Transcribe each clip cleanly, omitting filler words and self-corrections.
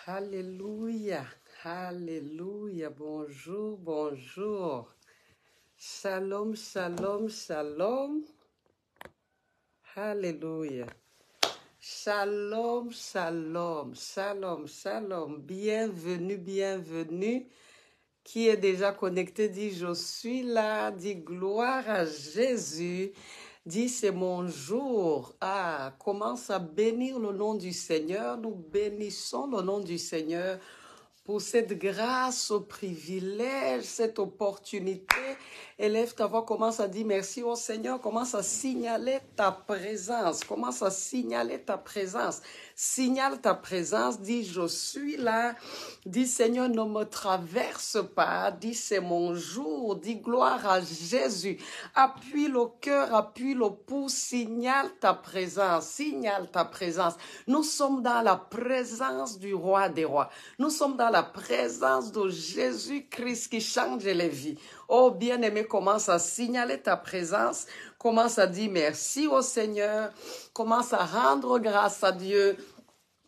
Alléluia, alléluia, bonjour, bonjour. Shalom, shalom, shalom. Alléluia. Shalom, shalom, shalom, shalom. Bienvenue, bienvenue. Qui est déjà connecté, dit je suis là, dit gloire à Jésus. Dis c'est mon jour. Ah, commence à bénir le nom du Seigneur. Nous bénissons le nom du Seigneur pour cette grâce, ce privilège, cette opportunité. Élève ta voix, commence à dire merci au Seigneur, commence à signaler ta présence, commence à signaler ta présence. Signale ta présence, dis je suis là, dis Seigneur ne me traverse pas, dis c'est mon jour, dis gloire à Jésus. Appuie le cœur, appuie le pouce, signale ta présence, signale ta présence. Nous sommes dans la présence du roi des rois. Nous sommes dans la présence de Jésus-Christ qui change les vies. Oh bien-aimé, commence à signaler ta présence, commence à dire merci au Seigneur, commence à rendre grâce à Dieu.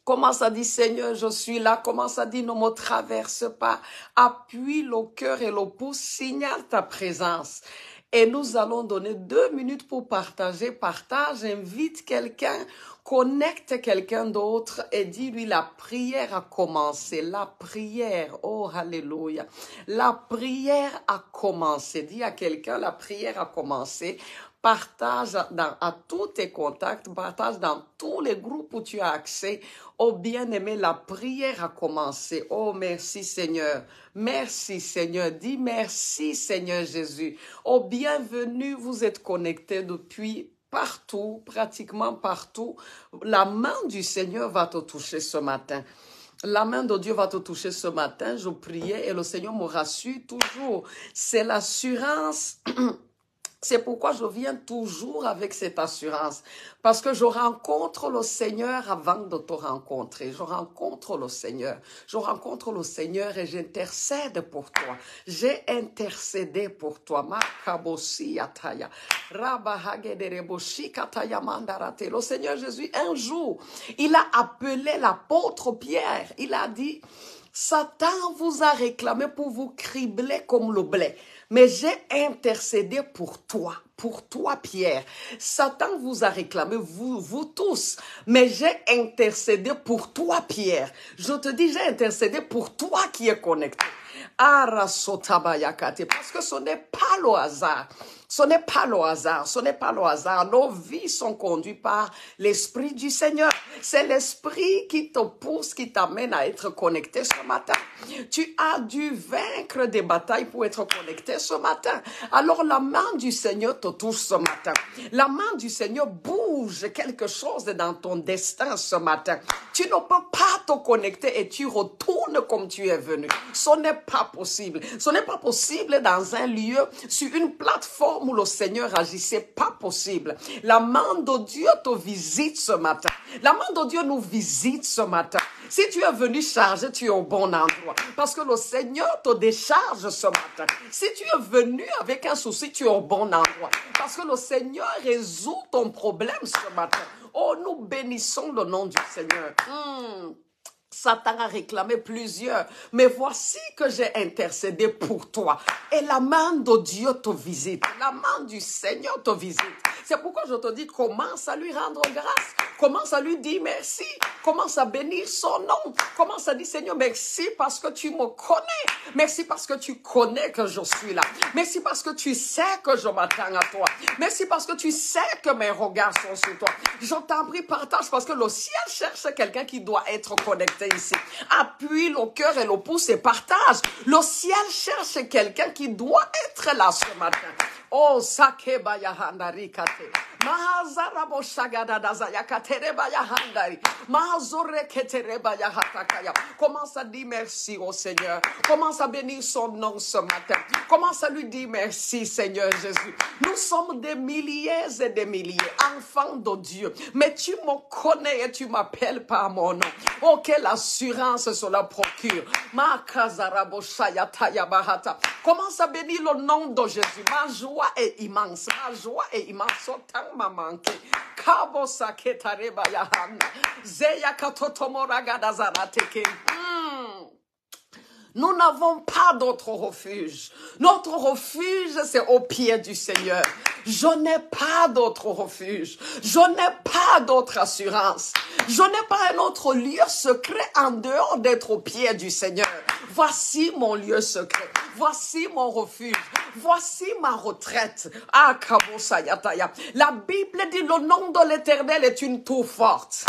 Commence à dire, Seigneur, je suis là. Commence à dire, ne me traverse pas. Appuie le cœur et le pouce, signale ta présence. Et nous allons donner 2 minutes pour partager. Partage, invite quelqu'un, connecte quelqu'un d'autre et dis-lui la prière a commencé. La prière, oh alléluia. La prière a commencé. Dis à quelqu'un, la prière a commencé. Partage à tous tes contacts, partage dans tous les groupes où tu as accès. Oh bien-aimé, la prière a commencé. Oh merci Seigneur. Merci Seigneur. Dis merci Seigneur Jésus. Oh bienvenue, vous êtes connectés depuis partout, pratiquement partout. La main du Seigneur va te toucher ce matin. La main de Dieu va te toucher ce matin. Je priais et le Seigneur me rassure toujours. C'est l'assurance. C'est pourquoi je viens toujours avec cette assurance. Parce que je rencontre le Seigneur avant de te rencontrer. Je rencontre le Seigneur. Je rencontre le Seigneur et j'intercède pour toi. J'ai intercédé pour toi. Le Seigneur Jésus, un jour, il a appelé l'apôtre Pierre. Il a dit, Satan vous a réclamé pour vous cribler comme le blé. Mais j'ai intercédé pour toi Pierre. Satan vous a réclamé, vous tous, mais j'ai intercédé pour toi Pierre. Je te dis, j'ai intercédé pour toi qui es connecté. Parce que ce n'est pas le hasard. Ce n'est pas le hasard, ce n'est pas le hasard. Nos vies sont conduites par l'Esprit du Seigneur. C'est l'Esprit qui te pousse, qui t'amène à être connecté ce matin. Tu as dû vaincre des batailles pour être connecté ce matin. Alors la main du Seigneur te touche ce matin. La main du Seigneur bouge quelque chose dans ton destin ce matin. Tu ne peux pas te connecter et tu retournes comme tu es venu. Ce n'est pas possible. Ce n'est pas possible dans un lieu, sur une plateforme où le Seigneur agit. C'est pas possible. La main de Dieu te visite ce matin. La main de Dieu nous visite ce matin. Si tu es venu charger, tu es au bon endroit. Parce que le Seigneur te décharge ce matin. Si tu es venu avec un souci, tu es au bon endroit. Parce que le Seigneur résout ton problème ce matin. Oh, nous bénissons le nom du Seigneur. Satan a réclamé plusieurs, mais voici que j'ai intercédé pour toi. Et la main de Dieu te visite. La main du Seigneur te visite. C'est pourquoi je te dis, commence à lui rendre grâce. Commence à lui dire merci. Commence à bénir son nom. Commence à dire, Seigneur, merci parce que tu me connais. Merci parce que tu connais que je suis là. Merci parce que tu sais que je m'attends à toi. Merci parce que tu sais que mes regards sont sur toi. Je t'en prie, partage parce que le ciel cherche quelqu'un qui doit être connecté ici. Appuie le cœur et le pouce et partage. Le ciel cherche quelqu'un qui doit être là ce matin. Oh, sakeba yahandari kate. Mahazarabo shagada dazaya katereba yahandari. Mahazore ketereba yahatakaya. Commence à dire merci au Seigneur. Commence à bénir son nom ce matin. Commence à lui dire merci, Seigneur Jésus. Nous sommes des milliers et des milliers, enfants de Dieu. Mais tu me connais et tu m'appelles par mon nom. Oh, quelle assurance cela procure. Makazarabo shayataya bahata. Commence à bénir le nom de Jésus. Ma joie est immense. Ma joie est immense. Autant m'a manqué. Kabo saketareba yahana. Zeya katotomoragada zarateke. Nous n'avons pas d'autre refuge. Notre refuge, c'est au pied du Seigneur. Je n'ai pas d'autre refuge. Je n'ai pas d'autre assurance. Je n'ai pas un autre lieu secret en dehors d'être au pied du Seigneur. Voici mon lieu secret. Voici mon refuge. Voici ma retraite. Ah, Kabosayataya. La Bible dit le nom de l'Éternel est une tour forte.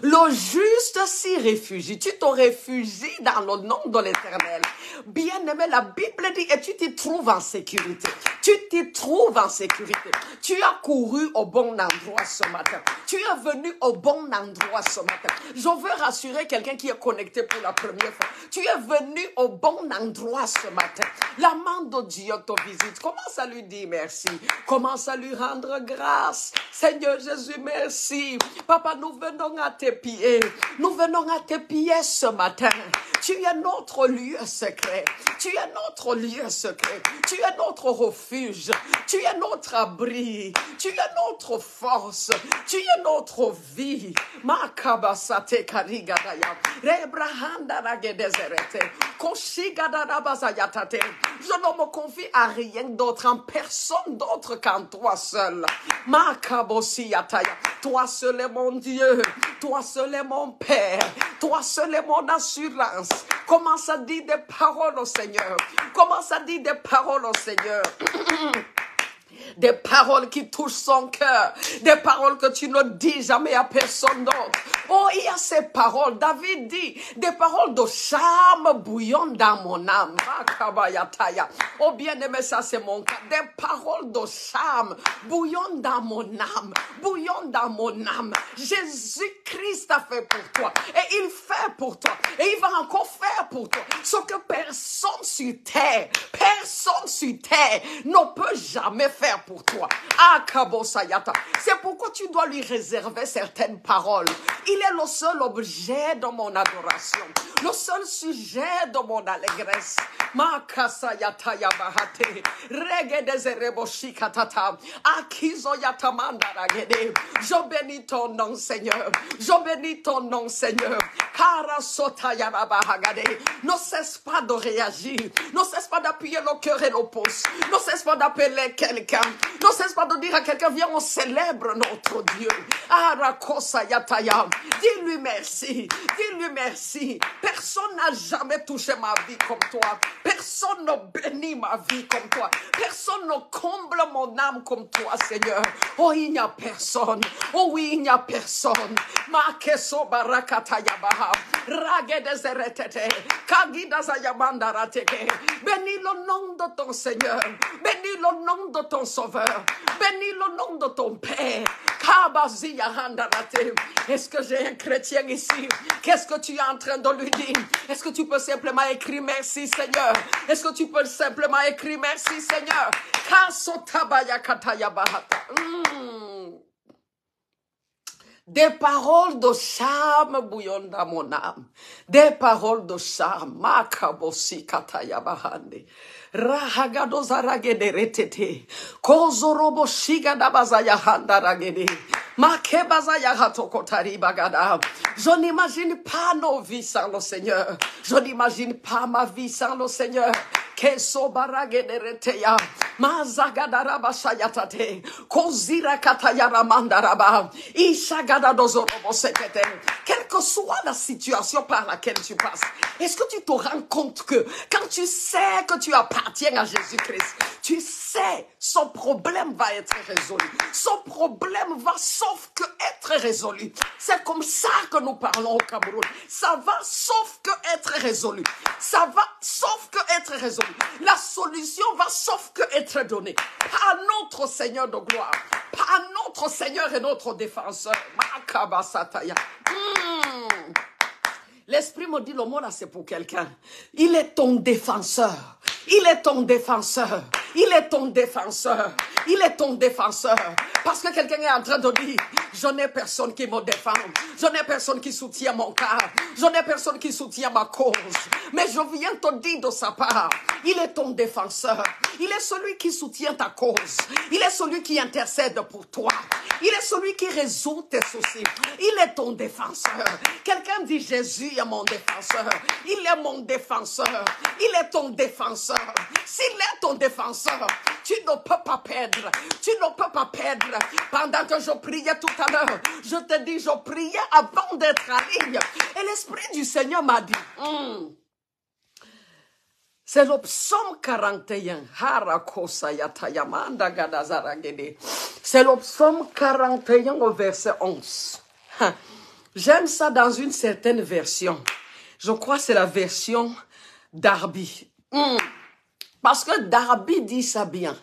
Le juste s'y réfugie. Tu te réfugies dans le nom de l'Éternel. Bien-aimé, la Bible dit et tu t'y trouves en sécurité. Tu t'y trouves en sécurité. Tu as couru au bon endroit ce matin. Tu es venu au bon endroit ce matin. Je veux rassurer quelqu'un qui est connecté pour la première fois. Tu es venu au bon endroit ce matin. La main de Dieu te visite. Commence à lui dire merci. Commence à lui rendre grâce. Seigneur Jésus, merci. Papa, nous venons à tes pieds. Nous venons à tes pieds ce matin. Tu es notre lieu secret. Tu es notre lieu secret. Tu es notre refuge. Tu es notre abri. Tu es notre force. Tu es notre vie. Makabasate karigadaya. Rebrahanda ragedezerete. Koshigadarabazayatate. Je ne me confie à rien d'autre, en personne d'autre qu'en toi seul. Makabosiyataya. Toi seul est mon Dieu. Toi seul est mon Père. Toi seul est mon assurance. Commence à dire des paroles au Seigneur. Commence à dire des paroles au Seigneur. Des paroles qui touchent son cœur. Des paroles que tu ne dis jamais à personne d'autre. Oh, il y a ces paroles. David dit, des paroles de charme bouillonnent dans mon âme. Oh, bien aimé, ça c'est mon cas. Des paroles de charme bouillonnent dans mon âme. Bouillonnent dans mon âme. Jésus-Christ a fait pour toi. Et il fait pour toi. Et il va encore faire pour toi. Ce que personne sur terre ne peut jamais faire pour toi. Akabosayata. C'est pourquoi tu dois lui réserver certaines paroles. Il est le seul objet de mon adoration. Le seul sujet de mon allégresse. Makasayata yabahate. Regedezereboshikatata. Akizoyatamanda ragede. Je bénis ton nom, Seigneur. Je bénis ton nom, Seigneur. Karasota yarabahagade. Ne cesse pas de réagir. Ne cesse pas d'appuyer le cœur et le pouce. Ne cesse pas d'appeler quelqu'un. Ne cesse pas de dire à quelqu'un, viens, on célèbre notre Dieu. Arakosayataya. Dis-lui merci. Dis-lui merci. Personne n'a jamais touché ma vie comme toi. Personne ne bénit ma vie comme toi. Personne ne comble mon âme comme toi, Seigneur. Oh, il n'y a personne. Oh oui, il n'y a personne. Makeso barakatayabaha. Ragedezeretete. Kagidazayamandarateke. Bénis le nom de ton Seigneur. Bénis le nom de ton Sauveur. Bénis le nom de ton Père. Est-ce que j'ai un chrétien ici? Qu'est-ce que tu es en train de lui dire? Est-ce que tu peux simplement écrire merci Seigneur? Est-ce que tu peux simplement écrire merci Seigneur? Des paroles de charme bouillonnent dans mon âme. Des paroles de charme. Makabosi katayabahande. Rahagado zaragede retete. Kozorobo shigada bazaya handa ragede. Makebazaya hatokotari bagada. Je n'imagine pas nos vies sans le Seigneur. Je n'imagine pas ma vie sans le Seigneur. Keso baragede reteya. Mazagadara shayatate. Kozira katayara mandaraba. Ishagada dozorobo sekete. Quelle que soit la situation par laquelle tu passes, est-ce que tu te rends compte que quand tu sais que tu appartiens à Jésus-Christ, tu sais, son problème va être résolu. Son problème va sauf que être résolu. C'est comme ça que nous parlons au Cameroun. Ça va sauf que être résolu. Ça va sauf que être résolu. La solution va sauf que être donnée par notre Seigneur de gloire, par notre Seigneur et notre défenseur. Makabasataya. L'Esprit me dit, le mot là c'est pour quelqu'un. Il est ton défenseur. Il est ton défenseur. Il est ton défenseur. Il est ton défenseur. Parce que quelqu'un est en train de dire, je n'ai personne qui me défend. Je n'ai personne qui soutient mon cas. Je n'ai personne qui soutient ma cause. Mais je viens te dire de sa part, il est ton défenseur. Il est celui qui soutient ta cause. Il est celui qui intercède pour toi. Il est celui qui résout tes soucis. Il est ton défenseur. Quelqu'un dit, Jésus est mon défenseur. Il est mon défenseur. Il est ton défenseur. S'il est ton défenseur, tu ne peux pas perdre. Tu ne peux pas perdre. Pendant que je priais tout à l'heure, je te dis, je priais avant d'être en ligne. Et l'Esprit du Seigneur m'a dit, c'est le psaume 41. C'est le psaume 41 au verset 11. J'aime ça dans une certaine version. Je crois que c'est la version Darby. Parce que Darby dit ça bien.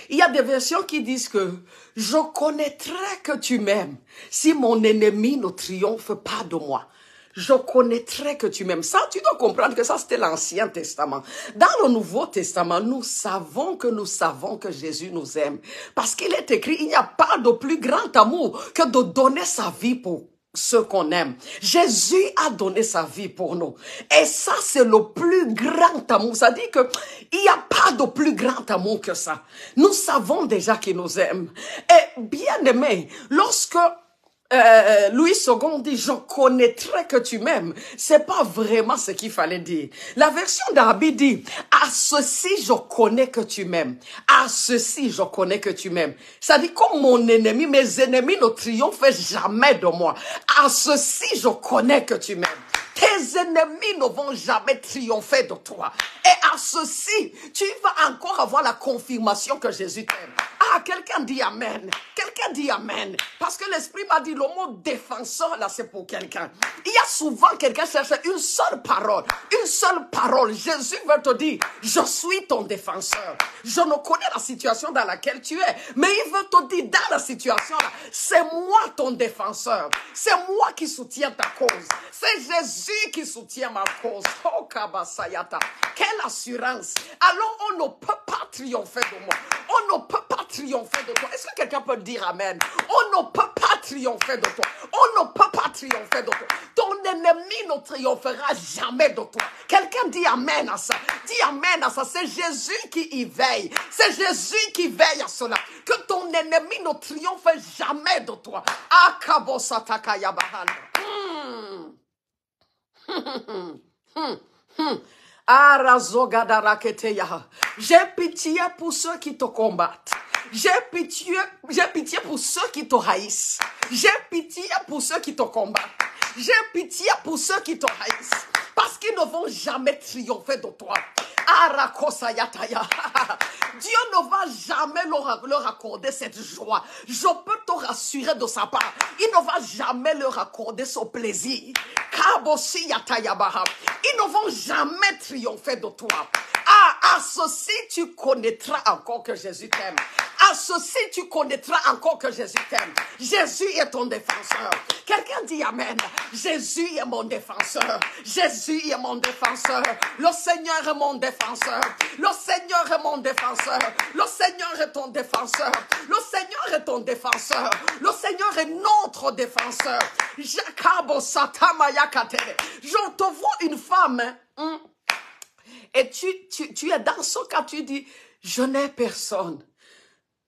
Il y a des versions qui disent que je connaîtrai que tu m'aimes si mon ennemi ne triomphe pas de moi. Je connaîtrai que tu m'aimes. Ça, tu dois comprendre que ça, c'était l'Ancien Testament. Dans le Nouveau Testament, nous savons que Jésus nous aime. Parce qu'il est écrit, il n'y a pas de plus grand amour que de donner sa vie pour ceux qu'on aime. Jésus a donné sa vie pour nous. Et ça, c'est le plus grand amour. Ça dit que il n'y a pas de plus grand amour que ça. Nous savons déjà qu'il nous aime. Et bien aimé, lorsque Louis II dit, je connaîtrai que tu m'aimes. C'est pas vraiment ce qu'il fallait dire. La version d'Arby dit, à ceci je connais que tu m'aimes. À ceci je connais que tu m'aimes. Ça dit, comme mon ennemi, mes ennemis ne triomphent jamais de moi. À ceci je connais que tu m'aimes. Tes ennemis ne vont jamais triompher de toi. Et à ceci, tu vas encore avoir la confirmation que Jésus t'aime. Ah, quelqu'un dit Amen. Quelqu'un dit Amen. Parce que l'Esprit m'a dit, le mot défenseur, là, c'est pour quelqu'un. Il y a souvent quelqu'un qui cherche une seule parole. Une seule parole. Jésus veut te dire, je suis ton défenseur. Je ne connais la situation dans laquelle tu es. Mais il veut te dire, dans la situation là, c'est moi ton défenseur. C'est moi qui soutiens ta cause. C'est Jésus qui soutient ma cause. Oh, Kabasayata. Quelle assurance. Alors, on ne peut pas triompher de moi. On ne peut pas triompher de toi. Est-ce que quelqu'un peut dire Amen? On ne peut pas triompher de toi. On ne peut pas triompher de toi. Ton ennemi ne triomphera jamais de toi. Quelqu'un dit Amen à ça. Dis Amen à ça. C'est Jésus qui y veille. C'est Jésus qui veille à cela. Que ton ennemi ne triomphe jamais de toi. Akabosatakayabahan. J'ai pitié pour ceux qui te combattent. J'ai pitié pour ceux qui te haïssent. J'ai pitié pour ceux qui te combattent. J'ai pitié pour ceux qui te haïssent. Parce qu'ils ne vont jamais triompher de toi. Dieu ne va jamais leur accorder cette joie. Je peux te rassurer de sa part. Il ne va jamais leur accorder ce plaisir. Ils ne vont jamais triompher de toi. À ceci, tu connaîtras encore que Jésus t'aime. À ceci, tu connaîtras encore que Jésus t'aime. Jésus est ton défenseur. Quelqu'un dit Amen. Jésus est mon défenseur. Jésus est mon défenseur. Le Seigneur est mon défenseur. Le Seigneur est mon défenseur. Le Seigneur est ton défenseur. Le Seigneur est ton défenseur. Le Seigneur est notre défenseur. Je te vois une femme, hein, et tu es dans ce cas, tu dis, je n'ai personne.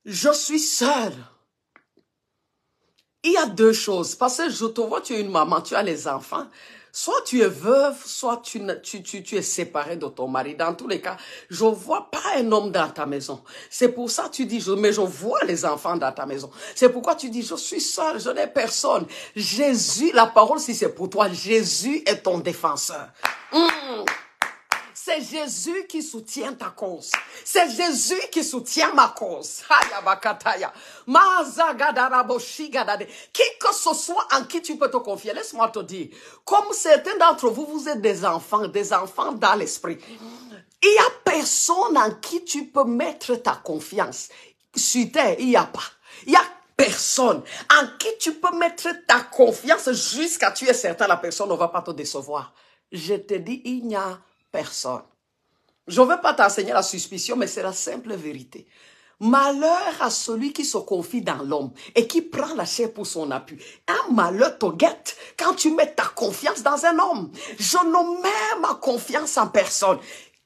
Je suis seule. Il y a deux choses. Parce que je te vois, tu es une maman, tu as les enfants. Soit tu es veuve, soit tu es séparée de ton mari. Dans tous les cas, je vois pas un homme dans ta maison. C'est pour ça que tu dis, mais je vois les enfants dans ta maison. C'est pourquoi tu dis, je suis seule, je n'ai personne. Jésus, la parole, si c'est pour toi, Jésus est ton défenseur. C'est Jésus qui soutient ta cause. C'est Jésus qui soutient ma cause. Qui que ce soit en qui tu peux te confier, laisse-moi te dire, comme certains d'entre vous, vous êtes des enfants dans l'esprit. Il n'y a personne en qui tu peux mettre ta confiance. Sur terre, il n'y a pas. Il n'y a personne en qui tu peux mettre ta confiance jusqu'à tu es certain la personne ne va pas te décevoir. Je te dis, il n'y a personne. Je ne veux pas t'enseigner la suspicion, mais c'est la simple vérité. Malheur à celui qui se confie dans l'homme et qui prend la chair pour son appui. Un malheur te guette quand tu mets ta confiance dans un homme. Je ne mets ma confiance en personne.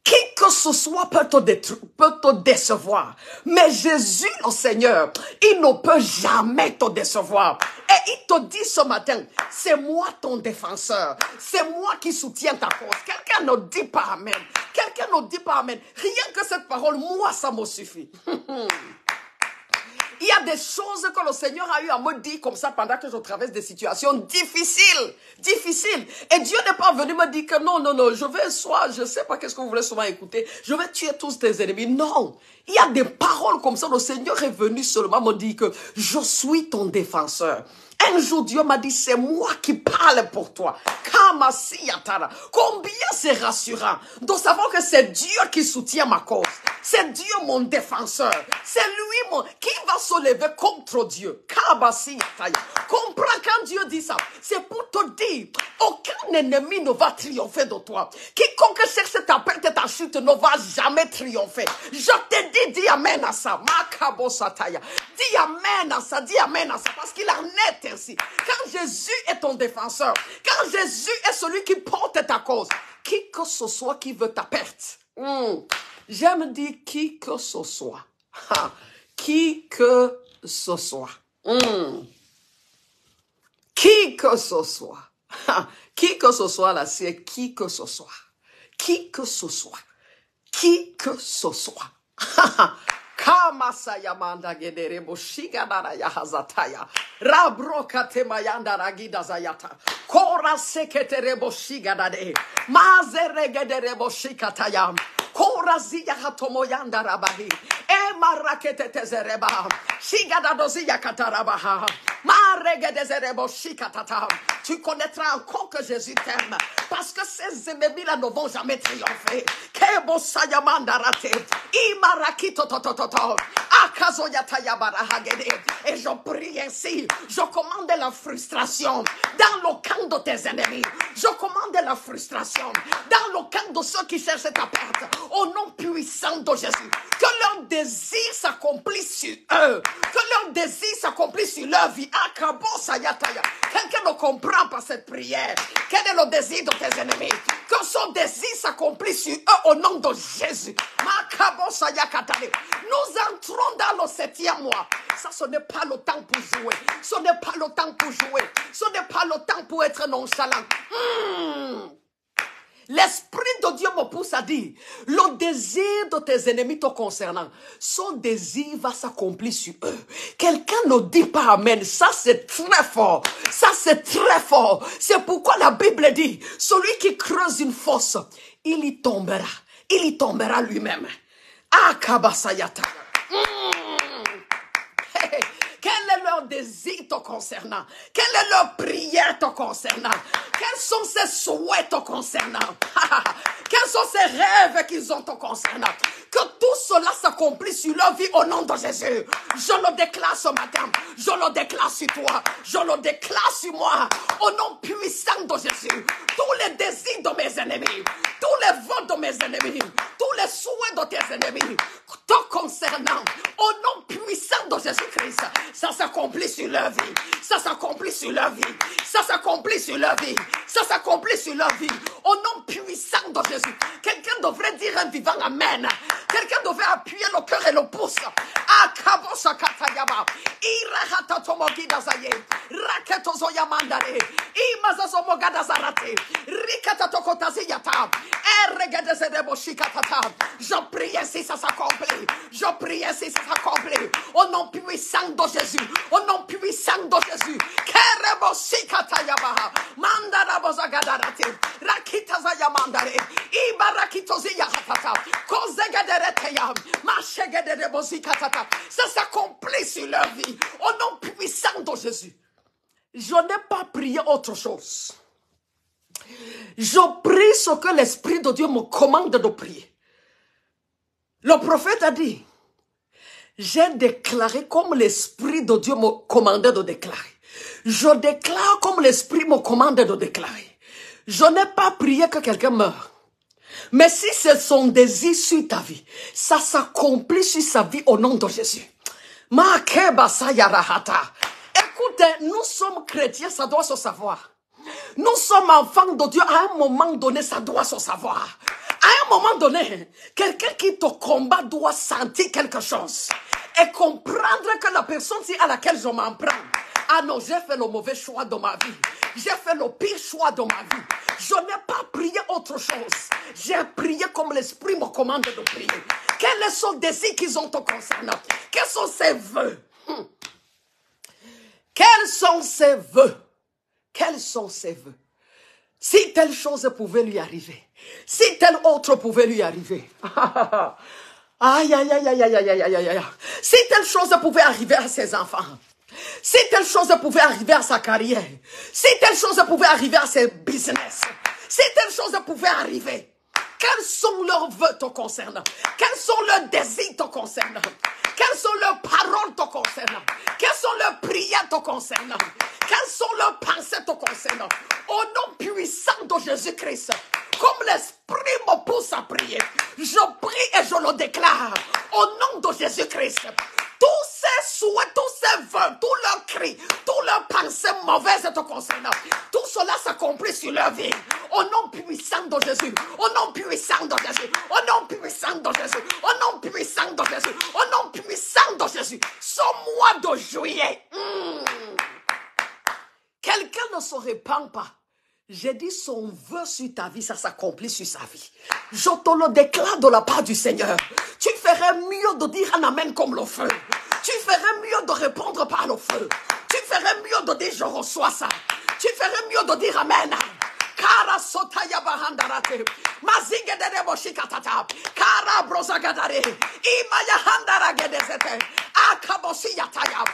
Qui que ce soit peut te décevoir. Mais Jésus, le Seigneur, il ne peut jamais te décevoir. Et il te dit ce matin, c'est moi ton défenseur. C'est moi qui soutiens ta cause. Quelqu'un ne dit pas amen. Quelqu'un ne dit pas amen. Rien que cette parole, moi, ça me suffit. Il y a des choses que le Seigneur a eu à me dire comme ça pendant que je traverse des situations difficiles. Difficiles. Et Dieu n'est pas venu me dire que non, je vais je sais pas qu'est-ce que vous voulez souvent écouter, je vais tuer tous tes ennemis. Non. Il y a des paroles comme ça. Le Seigneur est venu seulement me dire que je suis ton défenseur. Un jour, Dieu m'a dit, c'est moi qui parle pour toi. Combien c'est rassurant de savoir que c'est Dieu qui soutient ma cause. C'est Dieu mon défenseur. C'est lui qui va se lever contre Dieu. Comprends quand Dieu dit ça. C'est pour te dire, aucun ennemi ne va triompher de toi. Quiconque cherche ta perte et ta chute ne va jamais triompher. Je te dis amen à ça. Dis amen à ça, dis amen à ça. Parce qu'il en est ainsi. Quand Jésus est ton défenseur, quand Jésus est celui qui porte ta cause, qui que ce soit qui veut ta perte. J'aime dire qui que ce soit. Qui que ce soit. Qui que ce soit. Qui que ce soit là, c'est qui que ce soit. Qui que ce soit. Qui que ce soit. Kamasaya manda gedere boshiga dara ya hazataya. Rabroka temayanda ragida zayata. Kora seketere boshiga dade. Mazere gedere boshika tayam. Kora ziya hatomoyanda rabahi. Marakete tezereba. Shigada doziya katarabaha. Maregede zerebo shikatata. Tu connaîtras encore que Jésus t'aime. Parce que ces ennemis-là ne vont jamais triompher. Kebo sayamanda rate. Imarakito totototo. Akazoyata yabarahagede. Et je prie ainsi. Je commande la frustration dans le camp de tes ennemis. Je commande la frustration dans le camp de ceux qui cherchent ta perte. Au nom puissant de Jésus. Que leur désir s'accomplisse sur eux. Que leur désir s'accomplisse sur leur vie. Quelqu'un ne comprend pas cette prière. Quel est le désir de tes ennemis? Que son désir s'accomplisse sur eux au nom de Jésus. Nous entrons dans le 7e mois. Ça, ce n'est pas le temps pour jouer. Ce n'est pas le temps pour jouer. Ce n'est pas le temps pour être nonchalant. L'Esprit de Dieu me pousse à dire, le désir de tes ennemis te concernant, son désir va s'accomplir sur eux. Quelqu'un ne dit pas amen. Ça, c'est très fort. Ça, c'est très fort. C'est pourquoi la Bible dit, celui qui creuse une fosse, il y tombera. Il y tombera lui-même. Ah, kabasayata. Quel est leur désir te concernant? Quelle est leur prière te concernant? Quels sont ces souhaits te concernant? Quels sont ces rêves qu'ils ont te concernant? Que tout cela s'accomplisse sur leur vie au nom de Jésus. Je le déclare ce matin. Je le déclare sur toi. Je le déclare sur moi. Au nom puissant de Jésus. Tous les désirs de mes ennemis. Tous les vœux de mes ennemis. Tous les souhaits de tes ennemis. Te concernant. Au nom puissant de Jésus-Christ. Ça s'accomplit sur leur vie. Ça s'accomplit sur leur vie. Ça s'accomplit sur leur vie. Ça s'accomplit sur leur vie. Au nom puissant de Jésus. Quelqu'un devrait dire un vivant amen. Quelqu'un devrait appuyer le cœur et le pouce. Akabosa katayaba. Irahata tomogida zaye. Raketo zoyamandare. Imazazo mogada zarate. Rikata tokotaziyata. Erregedezedebo shikatata. Je prie ainsi ça s'accomplit. Je prie ainsi ça s'accomplit. Au nom puissant de Jésus. Au nom puissant de Jésus. Kerebo shikatayaba. Mandara bozagadarte. Rakita zayamandare. Ibarakito ziyatata. Kozegadereteyam. Machegederebozikatata. Ça s'accomplit sur leur vie. Au nom puissant de Jésus. Je n'ai pas prié autre chose. Je prie ce que l'Esprit de Dieu me commande de prier. Le prophète a dit, j'ai déclaré comme l'Esprit de Dieu me commandait de déclarer. Je déclare comme l'Esprit me commande de déclarer. Je n'ai pas prié que quelqu'un meure. Mais si c'est son désir sur ta vie, ça s'accomplit sur sa vie au nom de Jésus. Écoute, nous sommes chrétiens, ça doit se savoir. Nous sommes enfants de Dieu, à un moment donné, ça doit se savoir. À un moment donné, quelqu'un qui te combat doit sentir quelque chose et comprendre que la personne à laquelle je m'en prends, ah non, j'ai fait le mauvais choix de ma vie. J'ai fait le pire choix de ma vie. Je n'ai pas prié autre chose. J'ai prié comme l'Esprit me commande de prier. Quels sont les désirs qu'ils ont te concernant? Quels sont ses vœux? Quels sont ses vœux? Quels sont ses vœux? Si telle chose pouvait lui arriver, si telle autre pouvait lui arriver, aïe, aïe, aïe, aïe, aïe, aïe, aïe, aïe, aïe, si telle chose pouvait arriver à ses enfants, si telle chose pouvait arriver à sa carrière, si telle chose pouvait arriver à ses business, si telle chose pouvait arriver, quels sont leurs vœux te concernant? Quels sont leurs désirs te concernant? Quelles sont leurs paroles te concernant? Quelles sont leurs prières te concernant? Quelles sont leurs pensées te concernant? Au nom puissant de Jésus-Christ, comme l'Esprit me pousse à prier, je prie et je le déclare au nom de Jésus-Christ. Tous ces souhaits, tous ces vœux, tous leurs cris, toutes leurs pensées mauvaises te concernant, tout cela s'accomplit sur leur vie. Au nom puissant de Jésus, au nom puissant de Jésus, au nom puissant de Jésus, au nom puissant de Jésus, au nom puissant de Jésus. Ce mois de juillet, quelqu'un ne se répand pas. J'ai dit son vœu sur ta vie, ça s'accomplit sur sa vie. Je te le déclare de la part du Seigneur. Tu ferais mieux de dire un amen comme le feu. Tu ferais mieux de répondre par le feu. Tu ferais mieux de dire je reçois ça. Tu ferais mieux de dire amen. Kara sotaya bahandarate, mazigedere boshikatata, kara brozagadare, imaya handara gedezete, akabosi yataya,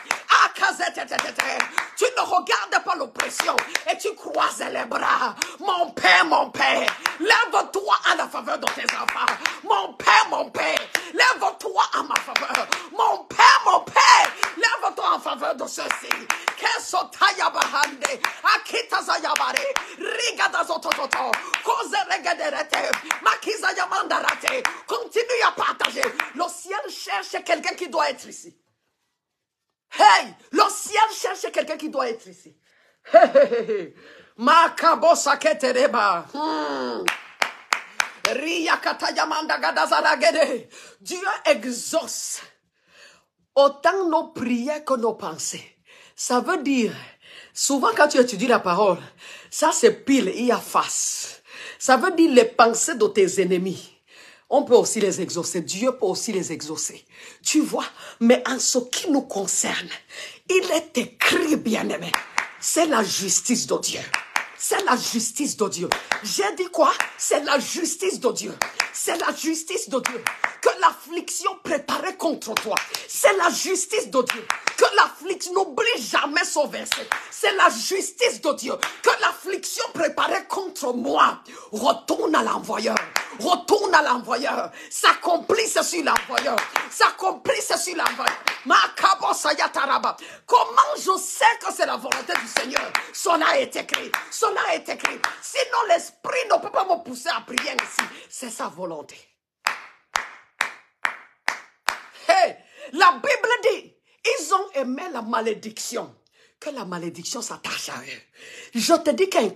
akazetetete. Tu ne regardes pas l'oppression et tu croises les bras. Mon Père, lève-toi à la faveur de tes enfants. Mon Père, lève-toi à ma faveur. Mon Père, lève-toi en faveur de ceux-ci. Kesotaya bahande, akitazayabare, rigada. Continue à partager. Le ciel cherche quelqu'un qui doit être ici. Hey, le ciel cherche quelqu'un qui doit être ici. Hey, hey, hey. Makabosa ketereba. Dieu exauce autant nos prières que nos pensées. Ça veut dire, souvent quand tu étudies la parole, ça c'est pile, il y a face. Ça veut dire les pensées de tes ennemis. On peut aussi les exaucer. Dieu peut aussi les exaucer. Tu vois, mais en ce qui nous concerne, il est écrit, bien-aimé, c'est la justice de Dieu. C'est la justice de Dieu. J'ai dit quoi? C'est la justice de Dieu. C'est la justice de Dieu. Que l'affliction préparée contre toi, c'est la justice de Dieu. Que l'affliction, n'oublie jamais son verset. C'est la justice de Dieu. Que l'affliction préparée contre moi retourne à l'envoyeur. Retourne à l'envoyeur. S'accomplisse sur l'envoyeur. S'accomplisse sur l'envoyeur. Comment je sais que c'est la volonté du Seigneur? Cela est écrit. Cela est écrit. Sinon l'esprit ne peut pas me pousser à prier ici. C'est sa volonté. Hey, la Bible dit, ils ont aimé la malédiction. Que la malédiction s'attache à eux. Je te dis quels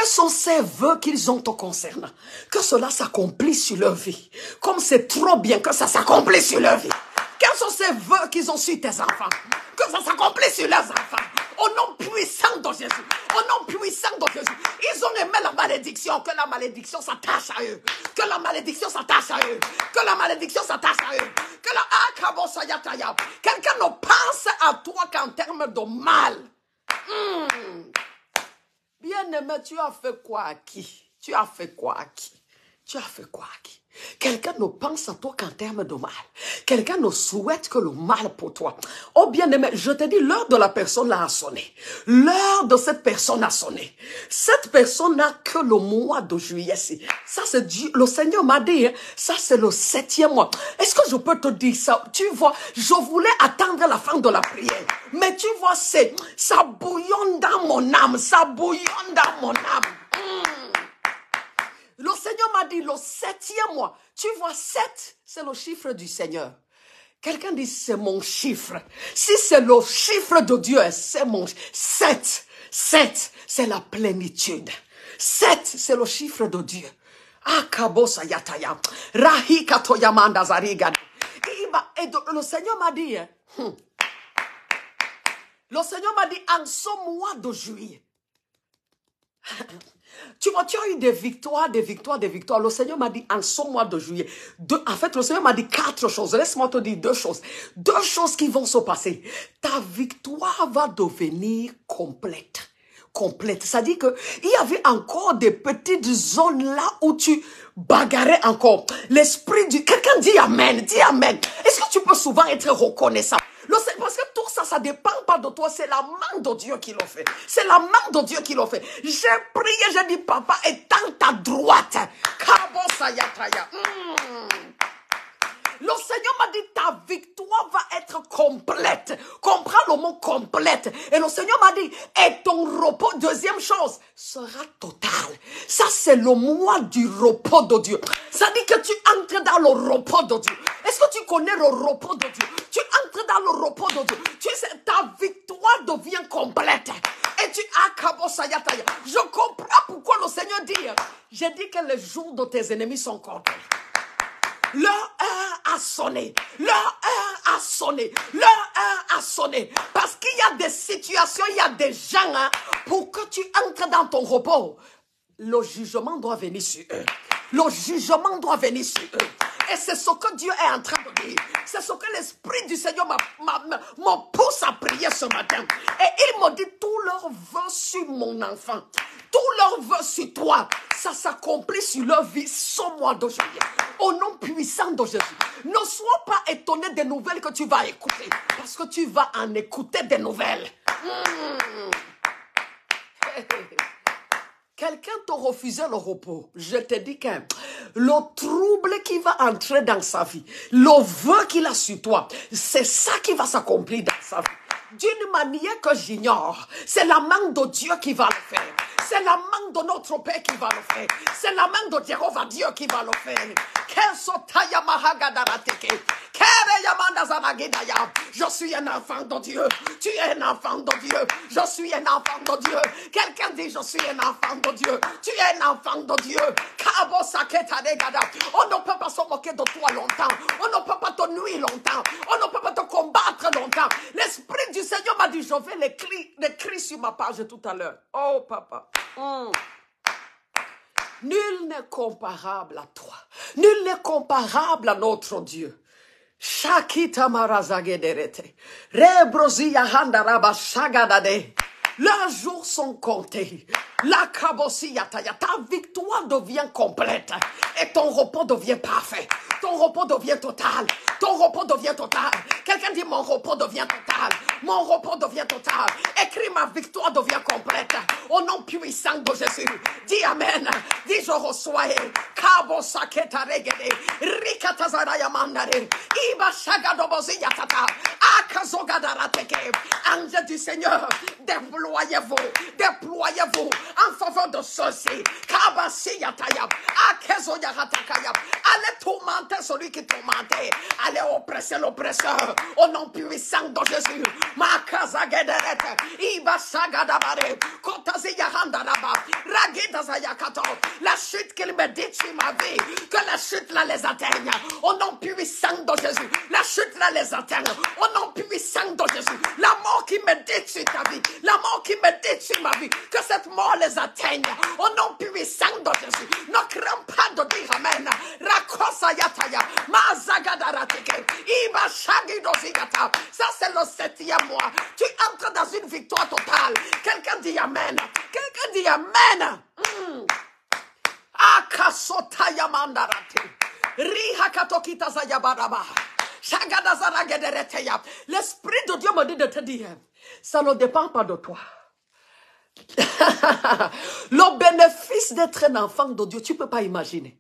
sont ces vœux qu'ils ont te concernant. Que cela s'accomplisse sur leur vie. Comme c'est trop bien que ça s'accomplisse sur leur vie. Quels sont ces vœux qu'ils ont sur tes enfants? Que ça s'accomplisse sur leurs enfants. Au nom puissant de Jésus. Au nom puissant de Jésus. Ils ont aimé la malédiction. Que la malédiction s'attache à eux. Que la malédiction s'attache à eux. Que la malédiction s'attache à eux. Que la akabosayataya. Quelqu'un ne pense à toi qu'en termes de mal. Bien-aimé, tu as fait quoi à qui? Tu as fait quoi à qui? Tu as fait quoi à qui? Quelqu'un ne pense à toi qu'en termes de mal. Quelqu'un ne souhaite que le mal pour toi. Oh bien-aimé, je te dis, l'heure de la personne là a sonné. L'heure de cette personne a sonné. Cette personne n'a que le mois de juillet. Ça c'est Dieu. Le Seigneur m'a dit, hein, ça c'est le 7e mois. Est-ce que je peux te dire ça? Tu vois, je voulais attendre la fin de la prière. Mais tu vois, ça bouillonne dans mon âme. Ça bouillonne dans mon âme. Le Seigneur Seigneur m'a dit, le 7e mois, tu vois, 7, c'est le chiffre du Seigneur. Quelqu'un dit, c'est mon chiffre. Si c'est le chiffre de Dieu, c'est mon 7. 7, c'est la plénitude. 7, c'est le chiffre de Dieu. Akabosa yataya. Rahi katoyamanda zarigade. Et le Seigneur m'a dit, le Seigneur m'a dit, en ce mois de juillet, tu vois, tu as eu des victoires, des victoires, des victoires. Le Seigneur m'a dit en ce mois de juillet. En fait, le Seigneur m'a dit 4 choses. Laisse-moi te dire 2 choses. 2 choses qui vont se passer. Ta victoire va devenir complète. Complète. C'est-à-dire qu'il y avait encore des petites zones là où tu bagarrais encore. L'esprit du... Quelqu'un dit Amen. Dis Amen. Est-ce que tu peux souvent être reconnaissant? Parce que tout ça, ça ne dépend pas de toi. C'est la main de Dieu qui l'a fait. C'est la main de Dieu qui l'a fait. J'ai prié, j'ai dit, papa, étends ta droite. Le Seigneur m'a dit, ta victoire va être complète. Comprends le mot complète. Et le Seigneur m'a dit, et ton repos, deuxième chose, sera total. Ça, c'est le mois du repos de Dieu. Ça dit que tu entres dans le repos de Dieu. Est-ce que tu connais le repos de Dieu? Tu entres dans le repos de Dieu. Tu sais, ta victoire devient complète. Et tu as. Je comprends pourquoi le Seigneur dit, j'ai dit que les jours de tes ennemis sont comptés. Leur heure a sonné. Leur heure a sonné. Leur heure a sonné. Parce qu'il y a des situations, il y a des gens, pour que tu entres dans ton repos, le jugement doit venir sur eux. Le jugement doit venir sur eux. Et c'est ce que Dieu est en train de dire. C'est ce que l'Esprit du Seigneur me pousse à prier ce matin. Et il m'a dit, tout leur vœu sur mon enfant, tout leur vœu sur toi, ça s'accomplit sur leur vie ce mois de juillet. Au nom puissant de Jésus. Ne sois pas étonné des nouvelles que tu vas écouter. Parce que tu vas en écouter des nouvelles. Quelqu'un te refusait le repos. Je te dis que le trouble qui va entrer dans sa vie, le vœu qu'il a sur toi, c'est ça qui va s'accomplir dans sa vie. D'une manière que j'ignore, c'est la main de Dieu qui va le faire. C'est la main de notre Père qui va le faire. C'est la main de Jéhovah Dieu qui va le faire. Je suis un enfant de Dieu. Tu es un enfant de Dieu. Je suis un enfant de Dieu. Quelqu'un dit je suis un enfant de Dieu. Tu es un enfant de Dieu. On ne peut pas se moquer de toi longtemps. On ne peut pas te nuire longtemps. On ne peut pas te combattre longtemps. L'Esprit du Seigneur m'a dit je vais l'écrire sur ma page tout à l'heure. Oh papa. Nul n'est comparable à toi. Nul n'est comparable à notre Dieu. Shakita marazagederete. Rebrosi yahandaraba shagadade. Leurs jours sont comptés. La kabosi yataya. Ta victoire devient complète. Et ton repos devient parfait. Ton repos devient total. Ton repos devient total. Quelqu'un dit mon repos devient total. Mon repos devient total. Écris ma victoire devient complète. Au nom puissant de Jésus. Dis Amen. Dis je reçois. Kabo saketa regede. Rikatazaraya mandare. Iba shagadobozi yatata. Akazogadateke. Ange du Seigneur. Déployez-vous. Déployez-vous. En faveur de ceux-ci. Kabasi yataya. Akezo yaratakaya. Allez tourmenter celui qui tourmentait. Allez oppresser l'oppresseur. Au nom puissant de Jésus. Makaza gederete. Iba sagadabare. Kotazi yahandaraba. Ragidazayakato. La chute qu'il me dit sur ma vie. Que la chute là les atteigne. Au nom puissant de Jésus. La chute là les atteigne. Au nom puissant de Jésus. La mort qui me dit sur ta vie. La mort qui me dit sur ma vie. Que cette mort les atteigne. Au nom puissant de Jésus. Ne crains pas de dire Amen. Rakosa yataya. Mazagadarateke. Iba shagidozigata. Ça c'est le 7e mois. Tu entres dans une victoire totale. Quelqu'un dit Amen. Quelqu'un dit Amen. Akasotaya mandarate. Rihakatokita zayabaraba. L'Esprit de Dieu me dit de te dire, ça ne dépend pas de toi. Le bénéfice d'être un enfant de Dieu, tu ne peux pas imaginer.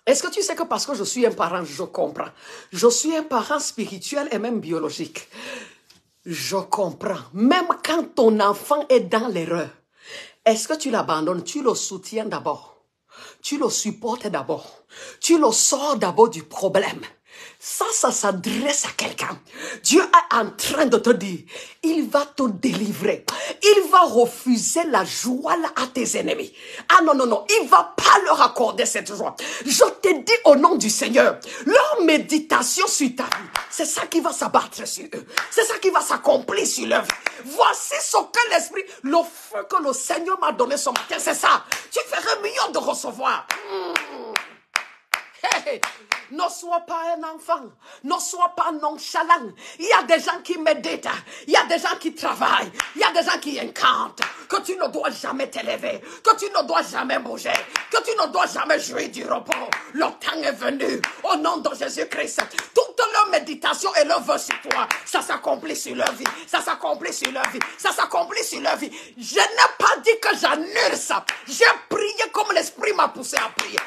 Est-ce que tu sais que parce que je suis un parent, je comprends. Je suis un parent spirituel et même biologique. Je comprends. Même quand ton enfant est dans l'erreur, est-ce que tu l'abandonnes? Tu le soutiens d'abord. tu le supportes d'abord. Tu le sors d'abord du problème. Ça s'adresse à quelqu'un. Dieu est en train de te dire, il va te délivrer. Il va refuser la joie à tes ennemis. Ah non, non, non, il ne va pas leur accorder cette joie. Je te dis au nom du Seigneur, leur méditation sur ta vie, c'est ça qui va s'abattre sur eux. C'est ça qui va s'accomplir sur leur vie. Voici ce que l'Esprit, le feu que le Seigneur m'a donné ce matin, c'est ça. Tu ferais mieux de recevoir. Hey, ne sois pas un enfant, ne sois pas nonchalant. Il y a des gens qui méditent, il y a des gens qui travaillent, il y a des gens qui incantent que tu ne dois jamais t'élever, que tu ne dois jamais bouger, que tu ne dois jamais jouir du repos. Le temps est venu, au nom de Jésus-Christ. Toute leur méditation et leur vœu sur toi, ça s'accomplit sur leur vie, ça s'accomplit sur leur vie, ça s'accomplit sur leur vie. Je n'ai pas dit que j'annule ça. J'ai prié comme l'Esprit m'a poussé à prier.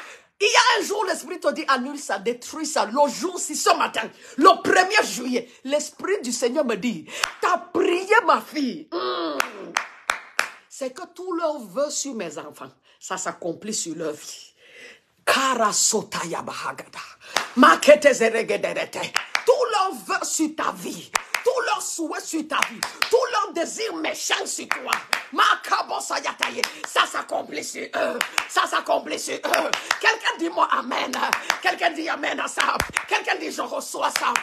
Il y a un jour, l'Esprit te dit, annule ça, détruis ça. Le jour, si ce matin, le 1er juillet, l'Esprit du Seigneur me dit, t'as prié ma fille. C'est que tout leur vœu sur mes enfants, ça s'accomplit sur leur vie. Karasotaya bahagada. Makete zeregederete. Tout leur vœu sur ta vie, tout leur souhait sur ta vie, tout leur désir méchant sur toi, ça s'accomplit sur eux, ça s'accomplit sur eux. Quelqu'un dit moi amen, quelqu'un dit amen à ça, quelqu'un dit je reçois ça.